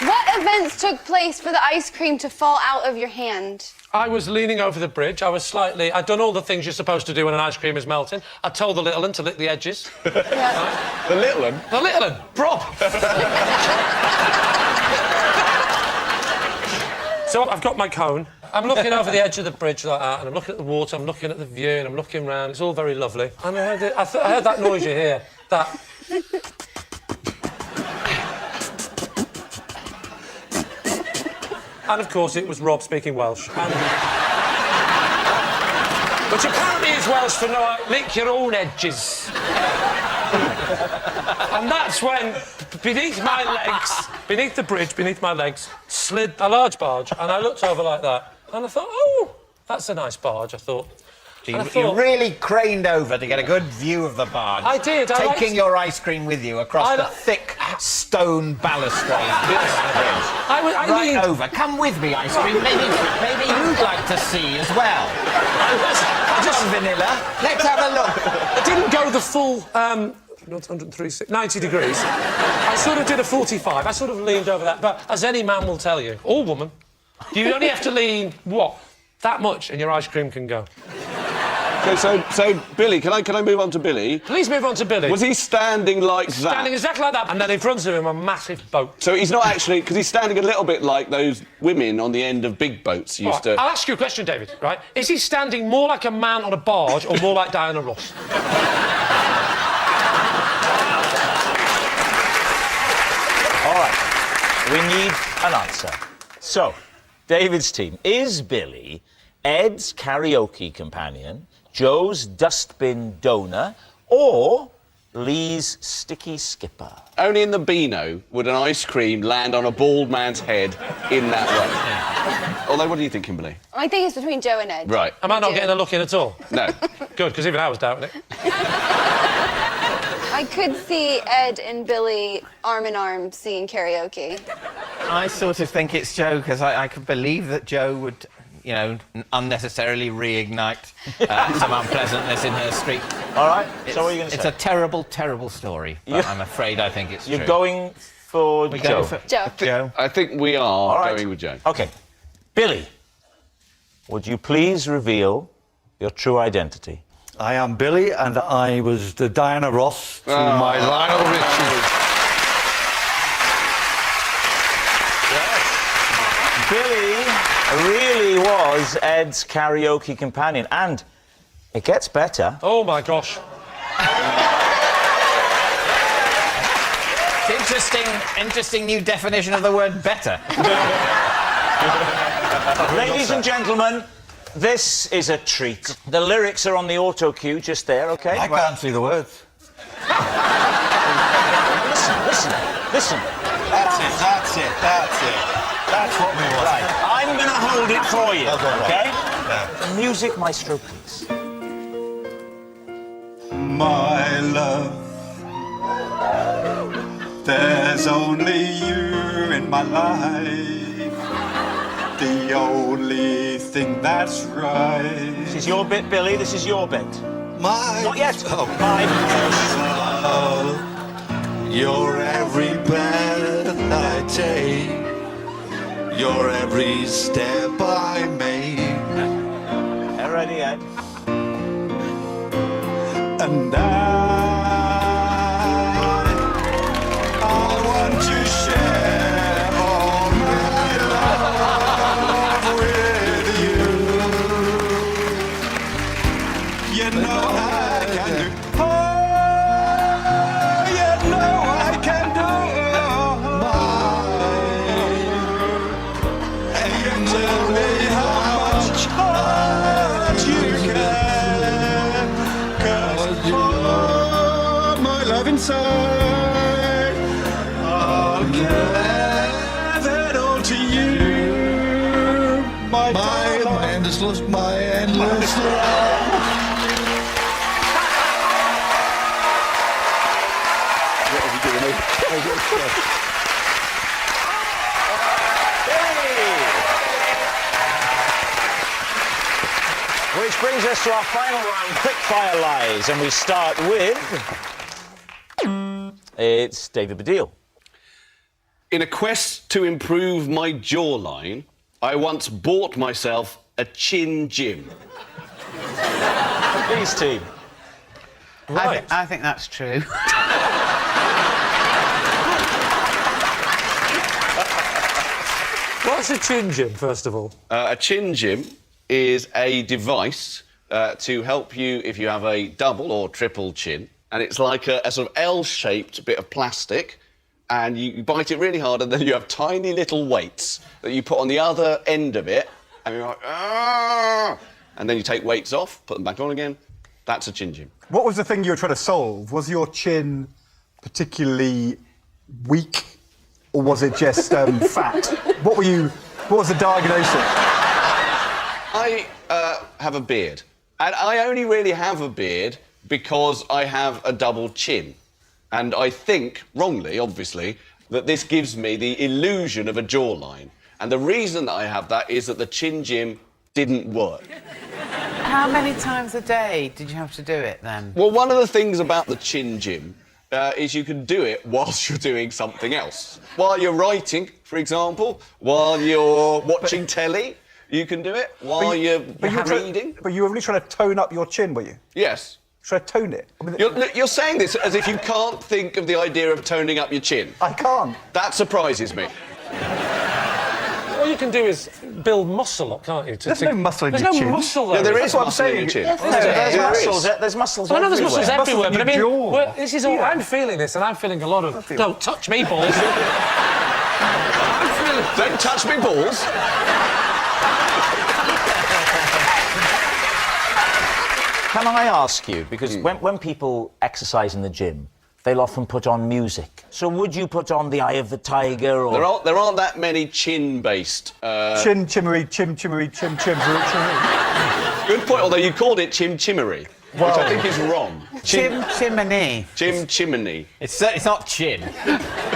What events took place for the ice cream to fall out of your hand? I was leaning over the bridge. I'd done all the things you're supposed to do when an ice cream is melting. I told the little one to lick the edges. Yeah. The little one? The little one. Rob. So I've got my cone. I'm looking over the edge of the bridge like that, and I'm looking at the water, I'm looking at the view, and I'm looking round. It's all very lovely. And I heard that noise you hear. That... And, of course, it was Rob speaking Welsh. Which apparently is Welsh for no, lick your own edges. And that's when, beneath my legs, beneath the bridge, beneath my legs, slid a large barge, and I looked over like that, and I thought, oh, that's a nice barge, I thought. You really craned over to get a good view of the barge. I did. Taking your ice cream with you across the thick stone balustrade. I leaned over. Come with me, ice cream. Maybe you'd like to see as well. Come on, Vanilla. Let's have a look. I didn't go the full, not 103, 90 degrees. I sort of did a 45. I sort of leaned over that. But as any man will tell you, or woman, you only have to lean, what, that much, and your ice cream can go. OK, so Billy, can I move on to Billy? Please move on to Billy. Was he standing like that? Standing exactly like that, and then in front of him a massive boat. So he's not actually... Because he's standing a little bit like those women on the end of big boats used to... I'll ask you a question, David, right? Is he standing more like a man on a barge or more like Diana Ross? All right, we need an answer. So, David's team, is Billy Ed's karaoke companion, Joe's dustbin donor, or Lee's sticky skipper? Only in the Beano would an ice cream land on a bald man's head in that way. Although, what are you thinking, Billy? I think it's between Joe and Ed. Right. Am I not getting a look in at all? No. Good, because even I was doubting it. I could see Ed and Billy arm in arm singing karaoke. I sort of think it's Joe, because I could believe that Joe would... you know, unnecessarily reignite some unpleasantness in her street. All right, so what are you going to say? It's a terrible, terrible story, but I'm afraid I think it's true. You're going for Joe? Joe. I think we are going with Joe. OK. Billy, would you please reveal your true identity? I am Billy, and I was the Diana Ross to my Lionel Richie. Billy really was Ed's karaoke companion, and it gets better. Oh, my gosh. It's interesting new definition of the word better. Ladies and gentlemen, this is a treat. The lyrics are on the auto cue just there, OK? I can't see the words. Listen. That's it. That's what we want. Right, I'm going to hold it for you, OK? Yeah. Music maestro, please. My love, there's only you in my life. The only thing that's right. This is your bit, Billy. This is your bit. Not yet. Oh. My love, you're every breath I take. You're every step I make. Ready, Ed? And I want to share all my love with you. You know I can do I'll give it all to you. My endless love, my endless love. Which brings us to our final round, quick-fire lies, and we start with... It's David Baddiel. In a quest to improve my jawline, I once bought myself a chin gym. Please, team. Right. I think that's true. What's a chin gym, first of all? A chin gym is a device to help you if you have a double or triple chin. And it's like a sort of L-shaped bit of plastic. And you bite it really hard, and then you have tiny little weights that you put on the other end of it. And you're like, ah! And then you take weights off, put them back on again. That's a chin gym. What was the thing you were trying to solve? Was your chin particularly weak, or was it just fat? What was the diagnosis? I have a beard. And I only really have a beard because I have a double chin. And I think, wrongly, obviously, that this gives me the illusion of a jawline. And the reason that I have that is that the chin gym didn't work. How many times a day did you have to do it, then? Well, one of the things about the chin gym is you can do it whilst you're doing something else. While you're writing, for example, while you're watching telly, you can do it. While you're reading. But you were really trying to tone up your chin, were you? Yes. Should I tone it? I mean, You're saying this as if you can't think of the idea of toning up your chin. I can't. That surprises me. All you can do is build muscle up, can't you? There's no muscle in your chin. There's no muscle there. Yeah, there is That's what I'm muscle in saying. your chin. There's muscles. There's muscles. I know there's muscles everywhere. everywhere, but I mean, jaw. well, this is all. I'm feeling this, and I'm feeling a lot of. Don't touch me, balls. Don't touch me, balls. Can I ask you, because when people exercise in the gym, they'll often put on music. So would you put on The Eye of the Tiger or... There aren't that many chin-based... Chin, chimmery, chim, chimmery, chim, chimmery. Good point, although you called it chimmery, which I think is wrong. Chimney. Chimney. It's not chin.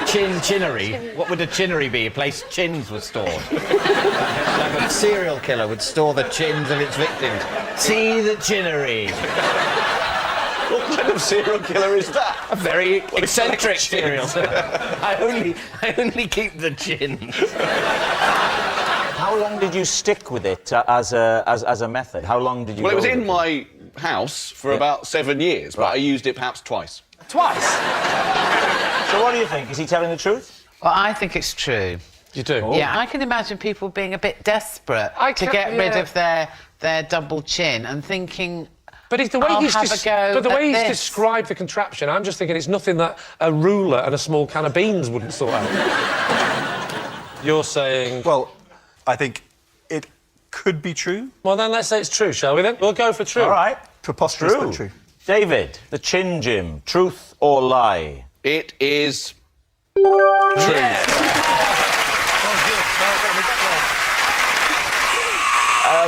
Chinnery. What would a chinnery be? A place chins were stored. Like a serial killer would store the chins of its victims. See the chinnery. What kind of serial killer is that? A very eccentric serial killer. I only keep the chins. How long did you stick with it as a method? How long did you Well, it was go in with my house for about 7 years, but I used it perhaps twice. Twice? So what do you think? Is he telling the truth? Well, I think it's true. You do? Oh. Yeah, I can imagine people being a bit desperate to get rid of their double chin and thinking... But it's the way he's described the contraption, I'm just thinking it's nothing that a ruler and a small can of beans wouldn't sort out. You're saying... Well, I think it could be true. Well, then let's say it's true, shall we then? We'll go for true. All right. Preposterous, but true. David, the chin gym, truth or lie? It is true.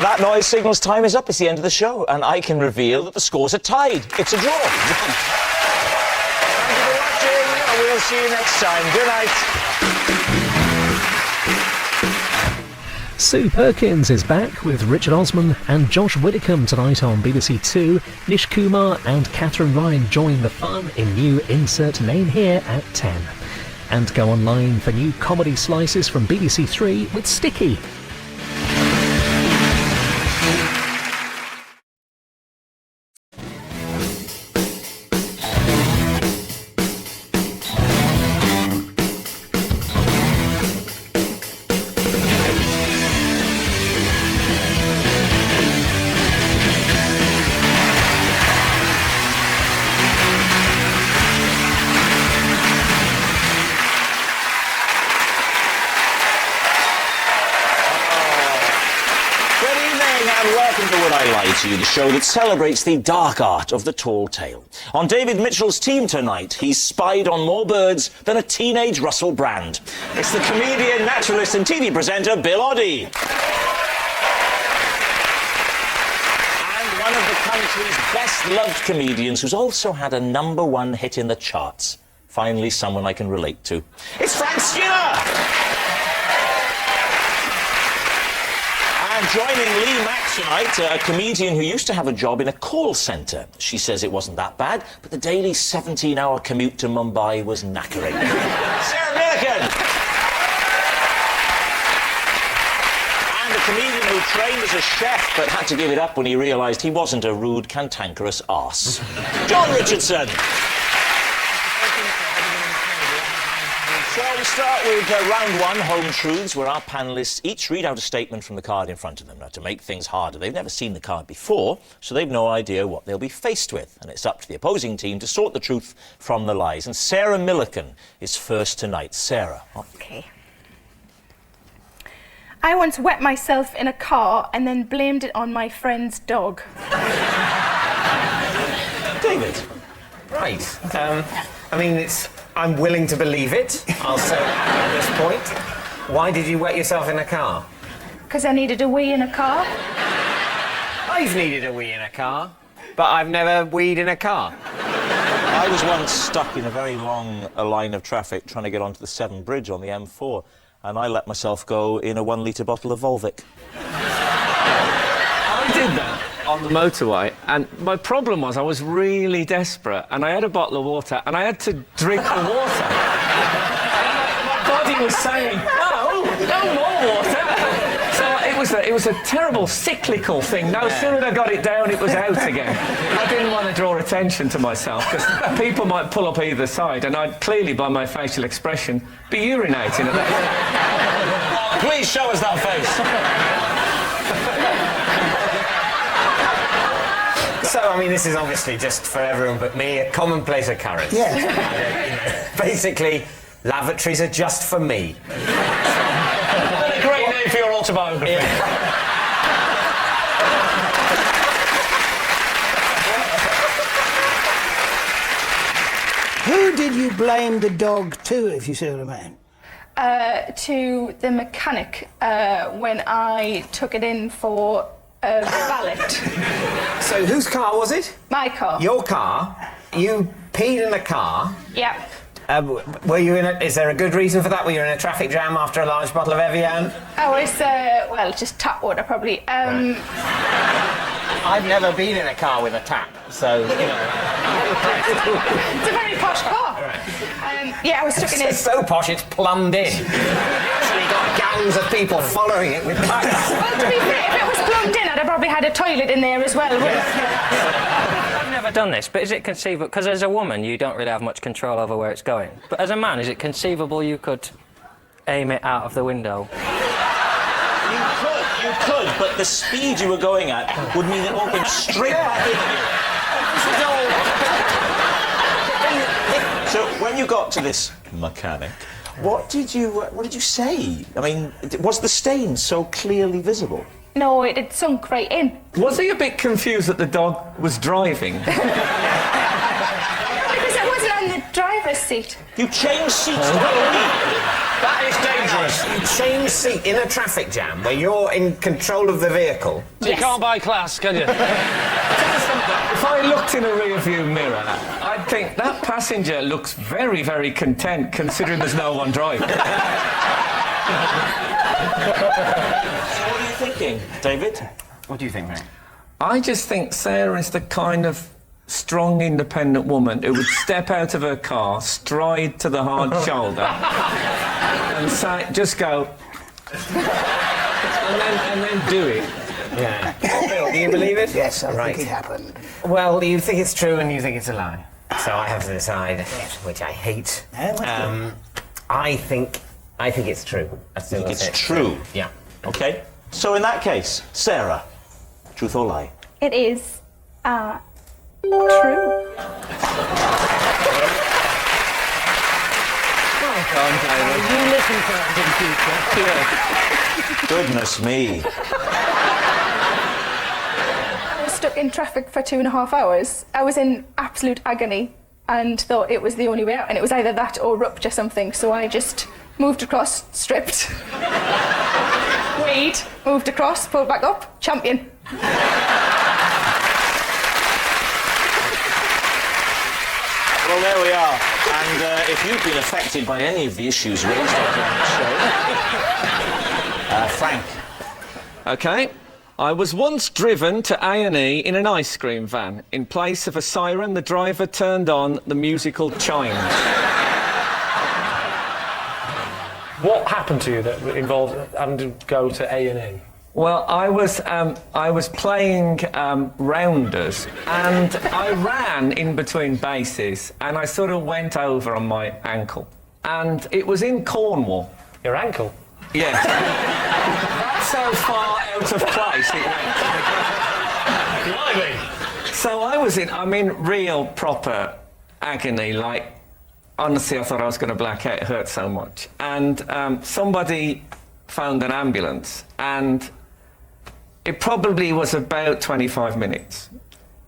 That noise signals time is up. It's the end of the show, and I can reveal that the scores are tied. It's a draw. Thank you for watching, and we'll see you next time. Good night. Sue Perkins is back with Richard Osman and Josh Widdicombe tonight on BBC Two. Nish Kumar and Catherine Ryan join the fun in new Insert Name Here at 10. And go online for new comedy slices from BBC Three with Sticky. I Lie to You, the show that celebrates the dark art of the tall tale. On David Mitchell's team tonight, he's spied on more birds than a teenage Russell Brand. It's the comedian, naturalist and TV presenter Bill Oddie. And one of the country's best-loved comedians who's also had a #1 hit in the charts. Finally, someone I can relate to. It's Frank Skinner! And joining Lee Mack tonight, a comedian who used to have a job in a call centre. She says it wasn't that bad, but the daily 17-hour commute to Mumbai was knackering. Sarah Millican! And a comedian who trained as a chef but had to give it up when he realised he wasn't a rude, cantankerous arse. John Richardson! So we start with round one, Home Truths, where our panellists each read out a statement from the card in front of them. Now, to make things harder, they've never seen the card before, so they've no idea what they'll be faced with. And it's up to the opposing team to sort the truth from the lies. And Sarah Millican is first tonight. Sarah. OK. I once wet myself in a car and then blamed it on my friend's dog. David. Right. I mean, I'm willing to believe it, I'll say at this point. Why did you wet yourself in a car? Because I needed a wee in a car. I've needed a wee in a car, but I've never weed in a car. I was once stuck in a very long line of traffic trying to get onto the Severn Bridge on the M4, and I let myself go in a 1-litre bottle of Volvic. I did that on the motorway, and my problem was I was really desperate, and I had a bottle of water, and I had to drink the water. My body was saying, no more water. So it was a terrible cyclical thing. No sooner I got it down, it was out again. I didn't want to draw attention to myself, because people might pull up either side, and I'd clearly, by my facial expression, be urinating at that. Please show us that face. So, I mean, this is obviously just for everyone but me, a commonplace occurrence. Yes. Basically, lavatories are just for me. What a great name for your autobiography. Yeah. Who did you blame the dog to, if you see what I mean? To the mechanic when I took it in for a valet. So whose car was it? My car. Your car? You peed in a car? Yep. Were you in is there a good reason for that? Were you in a traffic jam after a large bottle of Evian? I was, well, just tap water, probably. I've never been in a car with a tap, so, you know. It's a very posh car. Yeah, I was stuck in it. It's so posh, it's plumbed in. Actually got gangs of people following it with buckets. Well, to be fair, if it was plumbed in, I'd have probably had a toilet in there as well. I've never done this, but is it conceivable? Because as a woman, you don't really have much control over where it's going. But as a man, is it conceivable you could aim it out of the window? You could, but the speed you were going at would mean it all came straight back in you. So when you got to this mechanic, what did you say? I mean, was the stain so clearly visible? No, it sunk right in. Was he a bit confused that the dog was driving? Because I wasn't on the driver's seat. You changed seats to That is dangerous. You change seat in a traffic jam where you're in control of the vehicle. You can't buy class, can you? If I looked in a rear-view mirror, I'd think that passenger looks very, very content considering there's no one driving. So what are you thinking, David? What do you think, Mack? I just think Sarah is the kind of strong, independent woman who would step out of her car, stride to the hard shoulder, and say, just go, and then do it. Yeah. Bill, do you believe it? Yes, I think it happened. Well, you think it's true and you think it's a lie. So I have to decide, which I hate. I think it's true. I think it's true? Yeah. OK. So in that case, Sarah, truth or lie? It is, true. You listen to it in future. Goodness me. stuck in traffic for 2.5 hours. I was in absolute agony and thought it was the only way out, and it was either that or rupture something, so I just moved across, stripped, weighed, moved across, pulled back up, champion. Well, there we are. And if you've been affected by any of the issues raised on the show, Frank. OK. I was once driven to A&E in an ice cream van. In place of a siren, the driver turned on the musical chimes. What happened to you that involved having to go to A&E? Well, I was playing rounders, and I ran in between bases, and I sort of went over on my ankle. And it was in Cornwall. Your ankle? Yes. That's how far out of place it went. Blimey. So I was in real proper agony, like, honestly, I thought I was going to black out, it hurt so much. And somebody phoned an ambulance, and it probably was about 25 minutes,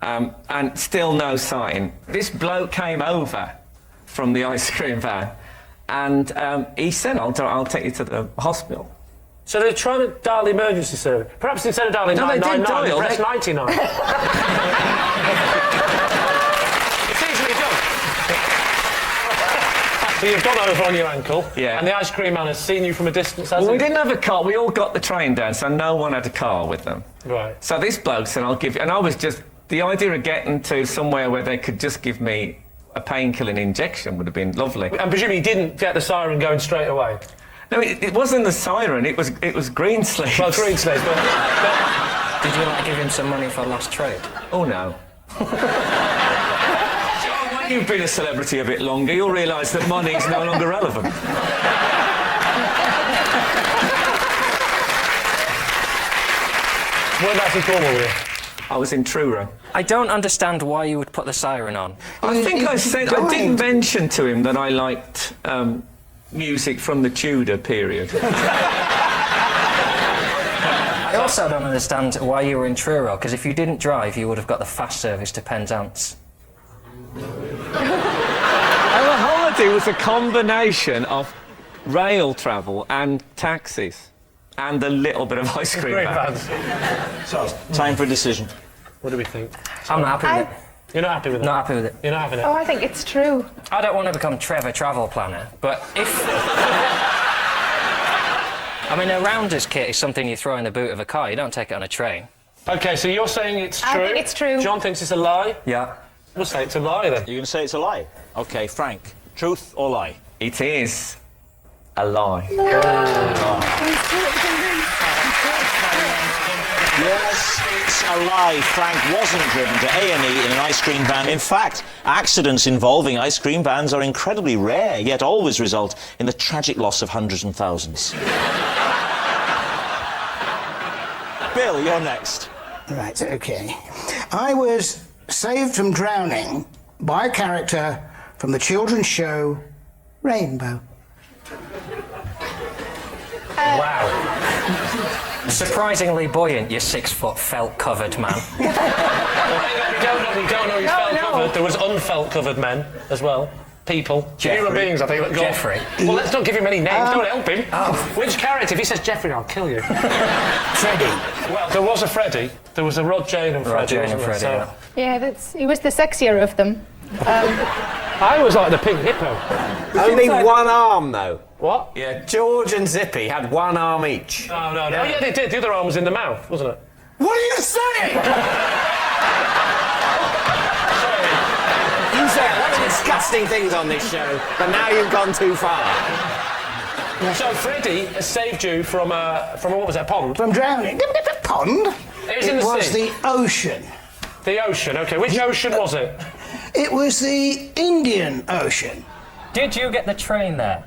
and still no sign. This bloke came over from the ice cream van, and he said, I'll take you to the hospital. So they're trying to dial the emergency service. Perhaps instead of dialing 999, they press 99. It's easily done. So you've gone over on your ankle, and the ice cream man has seen you from a distance, has he? We didn't have a car. We all got the train down, so no one had a car with them. Right. So this bloke said, I'll give you... And I was just... The idea of getting to somewhere where they could just give me a painkilling injection would have been lovely. And presumably you didn't get the siren going straight away? No, it wasn't the siren. It was Greensleeves. Well, Greensleeves, but... Did you not give him some money for lost trade? Oh, no. When you've been a celebrity a bit longer, you'll realise that money is no longer relevant. Whereabouts in Cornwall were you? I was in Truro. I don't understand why you would put the siren on. I think I did mention to him that I liked music from the Tudor period. I also don't understand why you were in Truro, because if you didn't drive, you would have got the fast service to Penzance. Our holiday was a combination of rail travel and taxis, and a little bit of ice cream vans. So, time for a decision. What do we think? I'm not happy with it. You're not happy with it? Not happy with it. You're not having it? Oh, I think it's true. I don't want to become Trevor Travel Planner, but if... I mean, a rounders kit is something you throw in the boot of a car. You don't take it on a train. OK, so you're saying it's true? I think it's true. John thinks it's a lie? Yeah. We'll say it's a lie, then. You're going to say it's a lie? OK, Frank, truth or lie? It is a lie. Yes, it's a lie. Frank wasn't driven to A&E in an ice cream van. In fact, accidents involving ice cream vans are incredibly rare, yet always result in the tragic loss of hundreds and thousands. Bill, you're next. Right, OK. I was saved from drowning by a character from the children's show Rainbow. Wow. Surprisingly buoyant, you 6-foot felt-covered man. We don't know he's felt-covered. There was unfelt-covered men as well. People. Human beings, I think. Jeffrey. Well, let's not give him any names. Don't help him. Which character? If he says Jeffrey, I'll kill you. Freddie. Well, there was a Freddie. There was a Rod, Jane and Freddie. Rod, Jane and Freddie, yeah. Yeah, he was the sexier of them. I was like the pink hippo. Only one arm, though. What? Yeah, George and Zippy had one arm each. No. Oh, yeah, they did. The other arm was in the mouth, wasn't it? What are you saying? You say a lot of disgusting things on this show, but now you've gone too far. So Freddie has saved you from what was it, a pond? From drowning. A pond? It was the ocean. The ocean, OK. Which ocean was it? It was the Indian Ocean. Did you get the train there?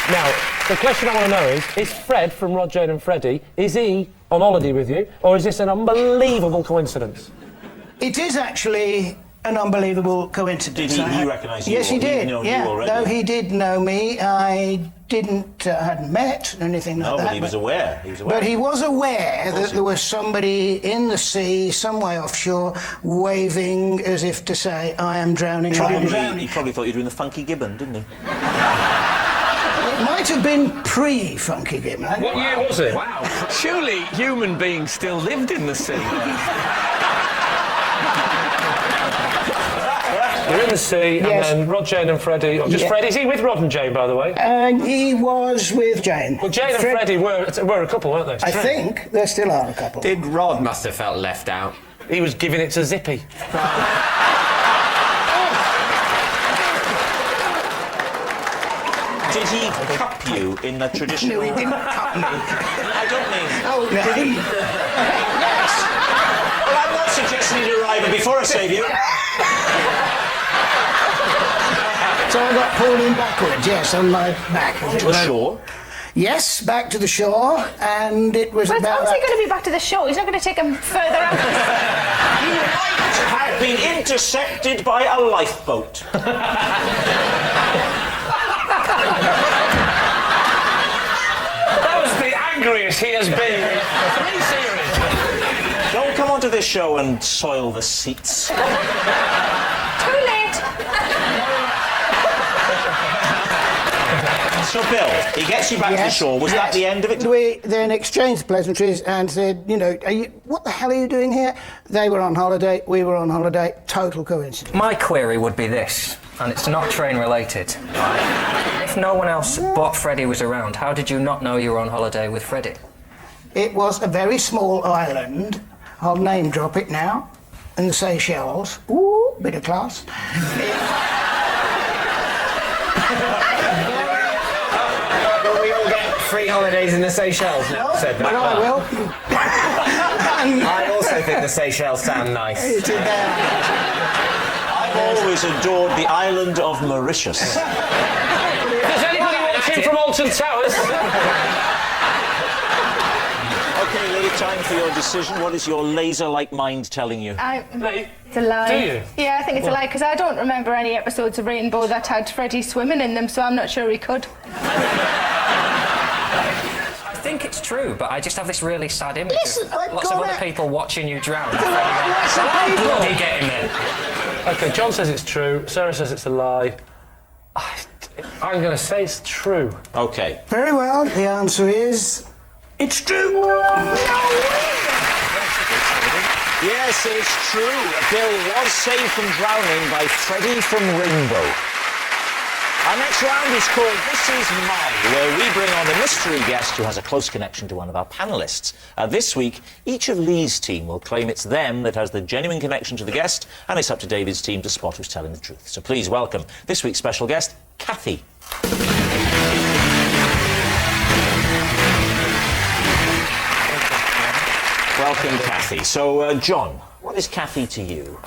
Now, the question I want to know is Fred from Rod, Jane and Freddie, is he on holiday with you, or is this an unbelievable coincidence? It is actually an unbelievable coincidence. Did he recognise you? Yes, he or did. He'd known Yeah, you already? no, he did know me. I hadn't met or anything like No, that. but he was aware. He was aware. But he was aware that there was somebody in the sea, some way offshore, waving as if to say, "I am drowning, I am drowning." He probably thought you were doing the Funky Gibbon, didn't he? It might have been pre-Funky Gibbon. What year was it? Wow. Surely human beings still lived in the sea. You're in the sea, Yes. and then Rod, Jane and Freddie... Or just Yeah. Freddie. Is he with Rod and Jane, by the way? He was with Jane. Well, Jane and Freddie were a couple, weren't they? I think there still are a couple. Did Rod must have felt left out? He was giving it to Zippy. Did he cup you in the traditional... No, he didn't cup me. I don't mean... Oh, no. Did he... Yes. Well, I'm not suggesting he'd arrive before I save you. So I got pulled in backwards, yes, on my back. To the shore? Yes, back to the shore, and it was Well, about... how's he going to be back to the shore? He's not going to take him further out. You had been intercepted by a lifeboat. That was the angriest he has been in 3 series. Don't come onto this show and soil the seats. Too late. So, Bill, he gets you back to the shore. Was that the end of it? We then exchanged pleasantries and said, you know, what the hell are you doing here? They were on holiday, we were on holiday. Total coincidence. My query would be this, and it's not train related. If no one else but Freddie was around, how did you not know you were on holiday with Freddie? It was a very small island. I'll name drop it now. In the Seychelles. Ooh, bit of class. Will we all get free holidays in the Seychelles now? Said that. But I will. I also think the Seychelles sound nice. I've always adored the island of Mauritius. Does anybody watching from Alton Towers? Okay, lady, time for your decision. What is your laser-like mind telling you? It's a lie. Do you? Yeah, I think it's a lie, because I don't remember any episodes of Rainbow that had Freddie swimming in them, so I'm not sure he could. I think it's true, but I just have this really sad image of lots of other people watching you drown. Bloody get him in. OK, John says it's true, Sarah says it's a lie. I'm going to say it's true. OK. Very well, the answer is... It's true. Yes, it's true. Bill was saved from drowning by Freddie from Rainbow. Our next round is called This Is Mine, where we bring on a mystery guest who has a close connection to one of our panellists. This week, each of Lee's team will claim it's them that has the genuine connection to the guest, and it's up to David's team to spot who's telling the truth. So please welcome this week's special guest, Kathy. Welcome, Kathy. So, John, what is Kathy to you?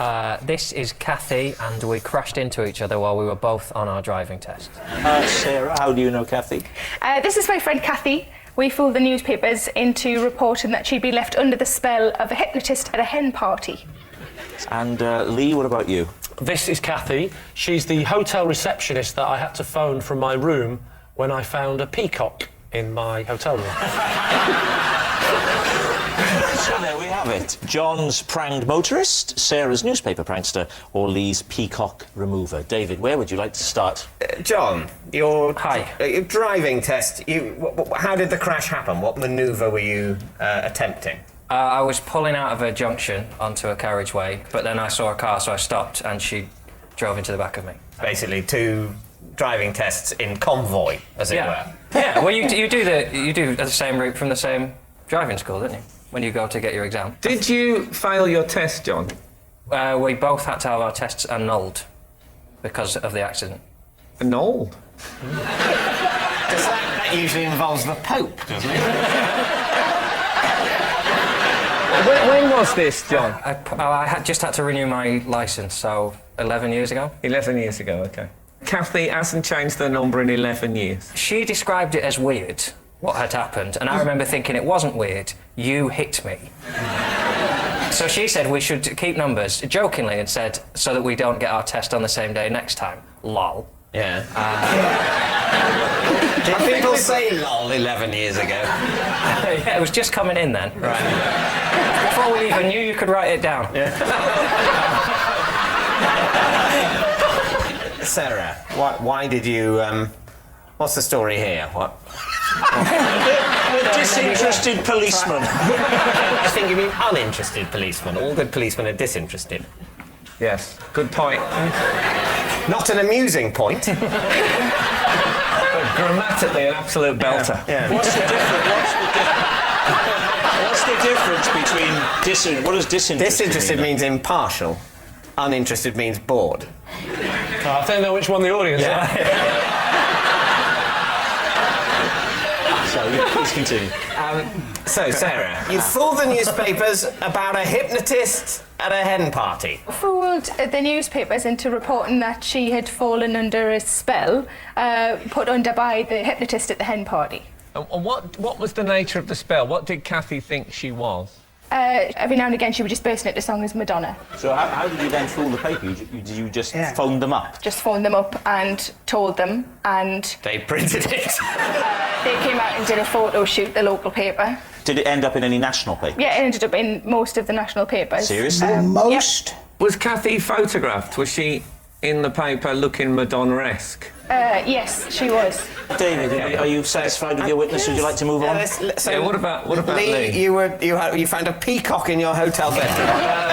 This is Kathy, and we crashed into each other while we were both on our driving test. Sarah, how do you know Kathy? This is my friend Kathy. We fooled the newspapers into reporting that she'd been left under the spell of a hypnotist at a hen party. And Lee, what about you? This is Kathy. She's the hotel receptionist that I had to phone from my room when I found a peacock in my hotel room. So there we have it. John's pranged motorist, Sarah's newspaper prankster, or Lee's peacock remover. David, where would you like to start? John, your driving test, how did the crash happen? What manoeuvre were you attempting? I was pulling out of a junction onto a carriageway, but then I saw a car, so I stopped, and she drove into the back of me. Basically, 2 driving tests in convoy, as it were. Yeah, well, you do the same route from the same driving school, don't you? When you go to get your exam. Did you fail your test, John? We both had to have our tests annulled because of the accident. Annulled? That usually involves the Pope, doesn't it? When was this, John? I just had to renew my licence, so 11 years ago. 11 years ago, OK. Kathy hasn't changed the number in 11 years. She described it as weird, what had happened, and I remember thinking it wasn't weird. You hit me. So she said we should keep numbers, jokingly, and said, so that we don't get our test on the same day next time. Lol. Yeah. Did people say lol 11 years ago? Yeah, it was just coming in then. Right. Before we even knew you could write it down. Yeah. Sarah, why did you... what's the story here? What? A disinterested policeman. I think you mean uninterested policeman. All good policemen are disinterested. Yes, good point. Not an amusing point. But grammatically, an absolute belter. Yeah. What's the difference between what does disinterested Disinterested mean? means impartial. Uninterested means bored. I don't know which one the audience are. So, please continue. So, Sarah, you fooled the newspapers about a hypnotist at a hen party. Fooled the newspapers into reporting that she had fallen under a spell put under by the hypnotist at the hen party. And what was the nature of the spell? What did Kathy think she was? Every now and again she would just burst into song as Madonna. So how did you then fool the paper? Did you just phone them up? Just phoned them up and told them, and... They printed it. They came out and did a photo shoot, the local paper. Did it end up in any national paper? Yeah, it ended up in most of the national papers. Seriously? Most? Yep. Was Kathy photographed? Was she in the paper looking Madonna-esque? Yes, she was. David, are you satisfied with your witness? Would you like to move on? What about Lee? You found a peacock in your hotel bed.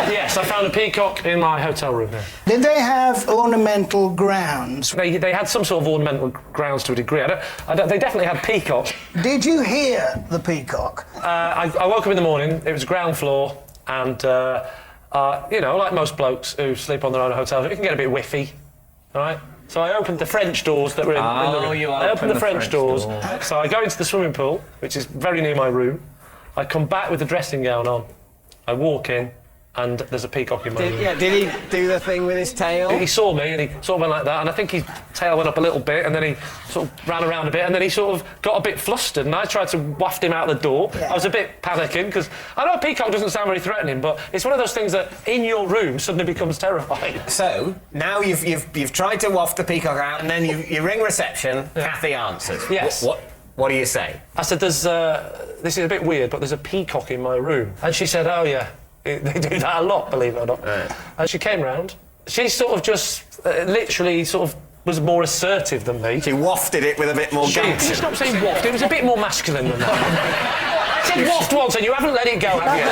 Yes, I found a peacock in my hotel room. Yeah. Did they have ornamental grounds? They had some sort of ornamental grounds to a degree. They definitely had peacocks. Did you hear the peacock? I woke up in the morning. It was ground floor, and like most blokes who sleep on their own hotels, it can get a bit whiffy, all right? So I opened the French doors that were in the room. I opened the French doors. So I go into the swimming pool, which is very near my room. I come back with the dressing gown on. I walk in, and there's a peacock in my room. Yeah, did he do the thing with his tail? He saw me, and he sort of went like that, and I think his tail went up a little bit, and then he sort of ran around a bit, and then he sort of got a bit flustered, and I tried to waft him out the door. I was a bit panicking, because I know a peacock doesn't sound very threatening, but it's one of those things that in your room suddenly becomes terrifying. So, now you've tried to waft the peacock out, and then you ring reception, Kathy answers. Yes. What do you say? I said, this is a bit weird, but there's a peacock in my room. And she said, oh yeah. They do that a lot, believe it or not. Right. And she came round. She sort of just literally sort of was more assertive than me. She wafted it with a bit more gumption. She stopped saying waft. It was a bit more masculine than that. I said waft once and you haven't let it go, have you?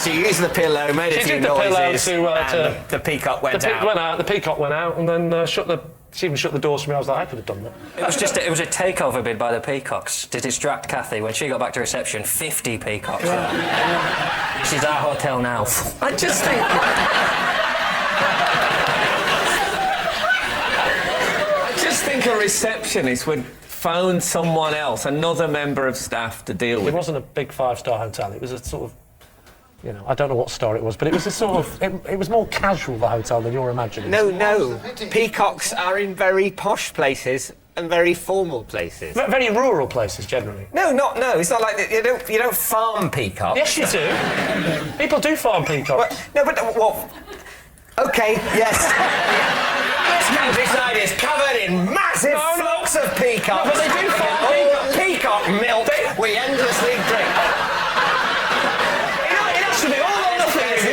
She used the pillow, made a few noises, and the peacock went out. out. The peacock went out, and then she even shut the doors for me. I was like, I could have done that. It was a takeover bid by the peacocks to distract Kathy. When she got back to reception, 50 peacocks. She's our hotel now. I just think a receptionist would phone someone else, another member of staff, to deal with. It wasn't a big 5-star hotel. It was a sort of, I don't know what star it was, but it was a sort of, it was more casual, the hotel, than you're imagining. No. Peacocks are in very posh places and very formal places. Very rural places, generally. No. It's not like you don't farm peacocks. Yes, you do. People do farm peacocks. Okay, yes. This countryside is covered in massive flocks of peacocks. No, but they do farm peacock milk we endlessly drink. There's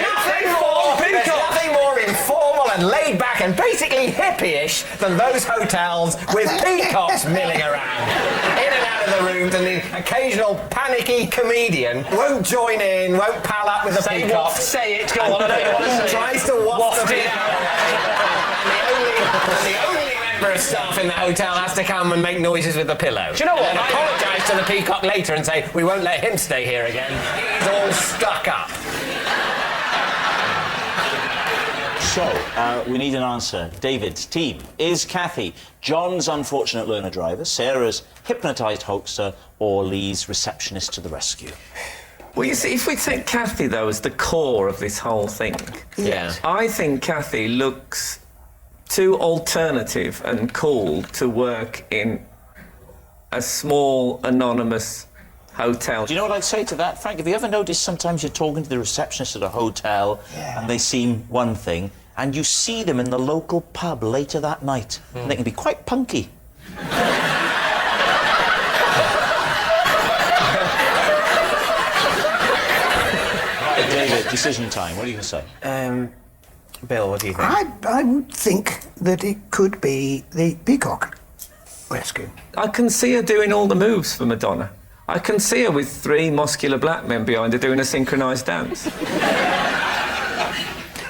nothing more informal and laid back and basically hippie-ish than those hotels with peacocks milling around. In and out of the rooms, and the occasional panicky comedian won't join in, won't pal up with the peacock. Say it, go on, I know you want to say it. Tries to waft it out. And the only member of staff in the hotel has to come and make noises with the pillow. Do you know what? And apologise to the peacock later and say, we won't let him stay here again. He's all stuck up. So, we need an answer. David's team. Is Kathy John's unfortunate learner driver, Sarah's hypnotised hoaxer, or Lee's receptionist to the rescue? Well, you see, if we take Kathy, though, as the core of this whole thing, I think Kathy looks too alternative and cool to work in a small, anonymous hotel. Do you know what I'd say to that, Frank? Have you ever noticed sometimes you're talking to the receptionist at a hotel and they seem one thing, and you see them in the local pub later that night, and they can be quite punky. Right, David, decision time. What are you going to say? Bill, what do you think? I would think that it could be the Peacock rescue. I can see her doing all the moves for Madonna. I can see her with 3 muscular black men behind her doing a synchronised dance.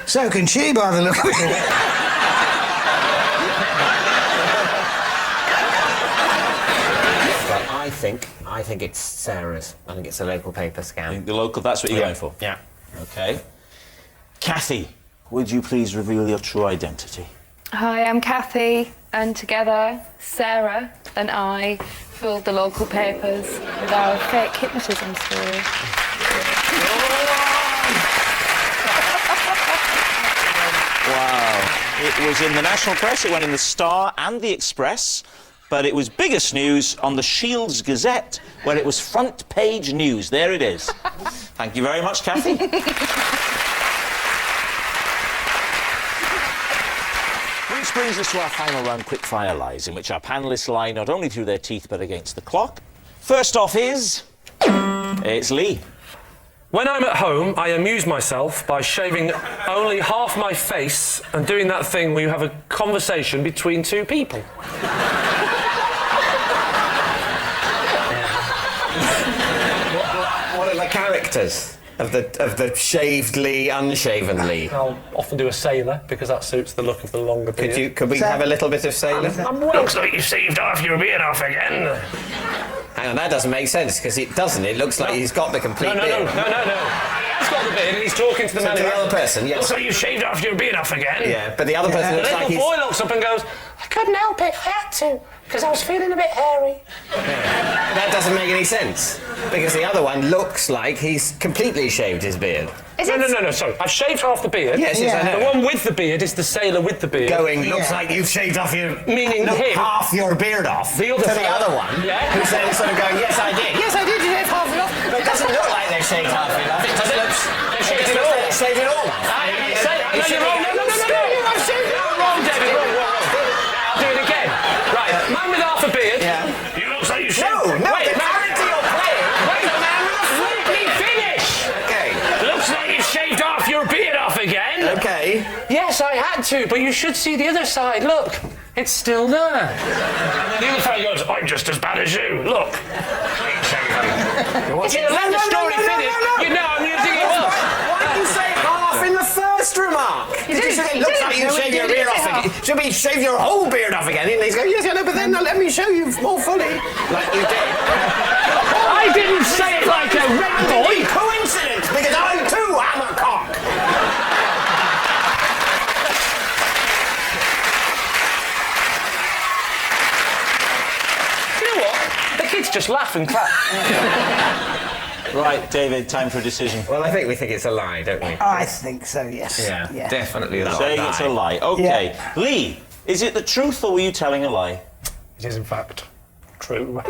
So can she, by the look of it. Well, I think it's Sarah's. I think it's a local paper scam. The local, that's what you're going for? Yeah. OK. Kathy, would you please reveal your true identity? Hi, I'm Kathy, and together, Sarah and I filled the local papers with our fake hypnotism story. Wow. It was in the national press, it went in the Star and the Express, but it was biggest news on the Shields Gazette, where it was front page news. There it is. Thank you very much, Kathy. Which brings us to our final round, Quickfire Lies, in which our panellists lie not only through their teeth but against the clock. First off is... it's Lee. When I'm at home, I amuse myself by shaving only half my face and doing that thing where you have a conversation between 2 people. What are the characters of the shaved Lee, unshaven Lee? I'll often do a sailor because that suits the look of the longer beard. Could we have a little bit of sailor? Looks like you shaved half your beard off again. Hang on, that doesn't make sense because it doesn't. It looks like he's got the complete beard. No. He's got the beard and he's talking to the man. To the other person, yes. Looks like you shaved off your beard off again. Yeah, but the other person looks like The he's... little boy looks up and goes, I couldn't help it, I had to, because I was feeling a bit hairy. That doesn't make any sense because the other one looks like he's completely shaved his beard. No, sorry. I've shaved half the beard. Yes, I know. The one with the beard is the sailor with the beard. Looks like you've shaved off your... Meaning him. half your beard off. The other to fella. the other one, who's then sort of going, yes, I did. Yes, I did, you shaved half it off. But it doesn't look like they've shaved half it off. It just looks... They shaved it all off. No, you're wrong. No. I've shaved it all wrong, David. Wrong. I'll do it again. Right, man with half a beard. Yeah. You looks like you shaved... No, the character you're playing. Wait, the man with a flip. Let me finish. Okay. Looks like you shaved off your beard off again. Okay. Yes, I had to, but you should see the other side. Look, it's still there. And then the other fellow goes, I'm just as bad as you. Look. If you let the story finish, you know I'm using it up. Why did you say half in the first remark? Did you say it looks like you shaved your beard off again? Should we shave your whole beard off again? And he's going, yes, I know, but then let me show you more fully. Like you did. I didn't say it like a red boy. Coincidence, because I too am a cock. You know what? The kids just laugh and clap. Right, David, time for a decision. Well, I think we think it's a lie, don't we? I think so, yes. Yeah. Definitely a lie. Saying it's a lie. OK. Yeah. Lee, is it the truth or were you telling a lie? It is, in fact, true.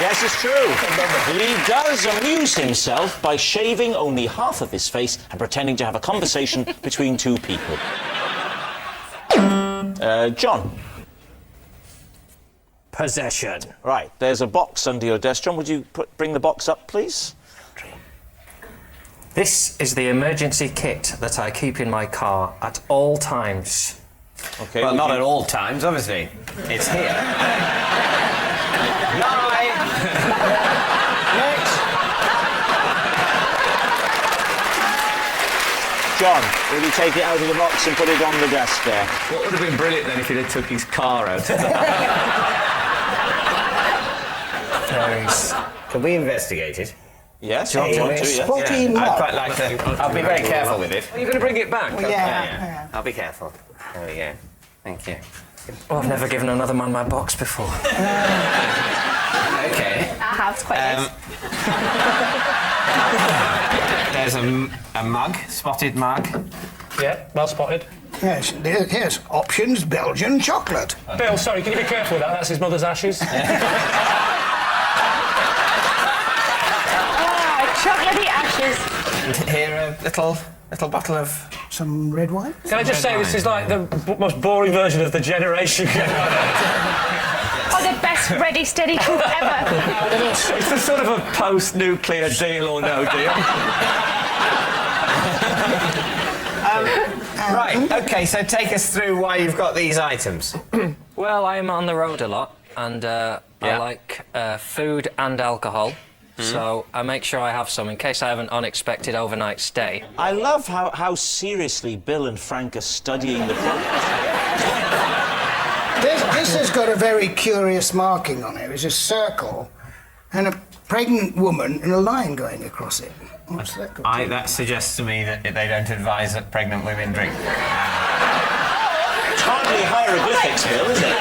Yes, it's true. Lee does amuse himself by shaving only half of his face and pretending to have a conversation between 2 people. John. Possession. Right, there's a box under your desk. John, would you bring the box up, please? This is the emergency kit that I keep in my car at all times. Okay. Well, not at all times, obviously. It's here. John, will you take it out of the box and put it on the desk there? What would have been brilliant then if he'd have took his car out? Can we investigate it? Yes, Do you want to? Spotty I'd Mack. quite like to. I'll be very careful with it. Are you going to bring it back? Yeah. I'll be careful. There we go. Thank you. Oh, I've never given another man my box before. Okay. Our house quite nice. There's a mug, spotted mug. Yeah, well spotted. Yes, here's options, Belgian chocolate. Bill, sorry, can you be careful with that? That's his mother's ashes. Chocolatey ashes. Here, a little bottle of... Some red wine? Can I just say, this is like the most boring version of the generation. Oh, the best ready, steady cook ever. It's a sort of a post-nuclear deal or no deal. Right, OK, so take us through why you've got these items. Well, I'm on the road a lot, and I like food and alcohol. So I make sure I have some in case I have an unexpected overnight stay. I love how seriously Bill and Frank are studying the product. This has got a very curious marking on it. It's a circle and a pregnant woman and a line going across it. What's that got to do? That suggests to me that they don't advise that pregnant women drink. It's hardly hieroglyphics, Bill, is it?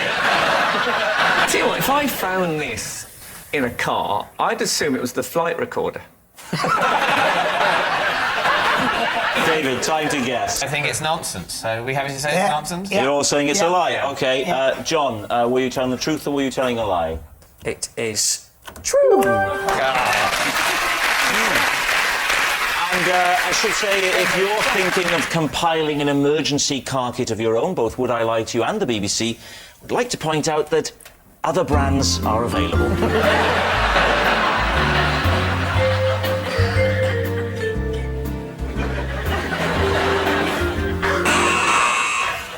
I tell you what, if I found this in a car, I'd assume it was the flight recorder. David, time to guess. I think it's nonsense, so we having to say it's nonsense? You're all saying it's a lie? Yeah. OK, John, were you telling the truth or were you telling a lie? It is true. And I should say, if you're thinking of compiling an emergency car kit of your own, both Would I Lie to You and the BBC, I'd like to point out that other brands are available.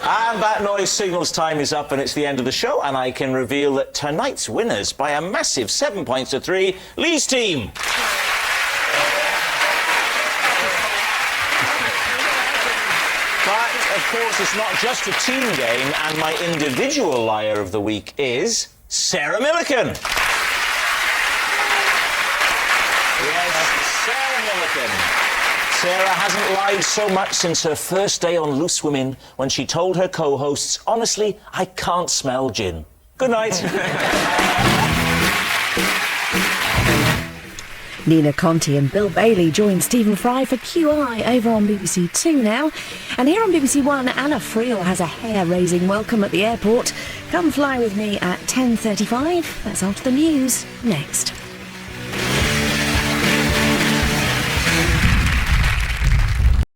And that noise signals time is up and it's the end of the show, and I can reveal that tonight's winners by a massive 7 points to 3, Lee's team. Of course, it's not just a team game, and my individual liar of the week is Sarah Millican. Yes, Sarah Millican. Sarah hasn't lied so much since her first day on Loose Women when she told her co-hosts, honestly, I can't smell gin. Good night. Nina Conti and Bill Bailey join Stephen Fry for QI over on BBC Two now. And here on BBC One, Anna Friel has a hair-raising welcome at the airport. Come fly with me at 10:35. That's after the news. Next.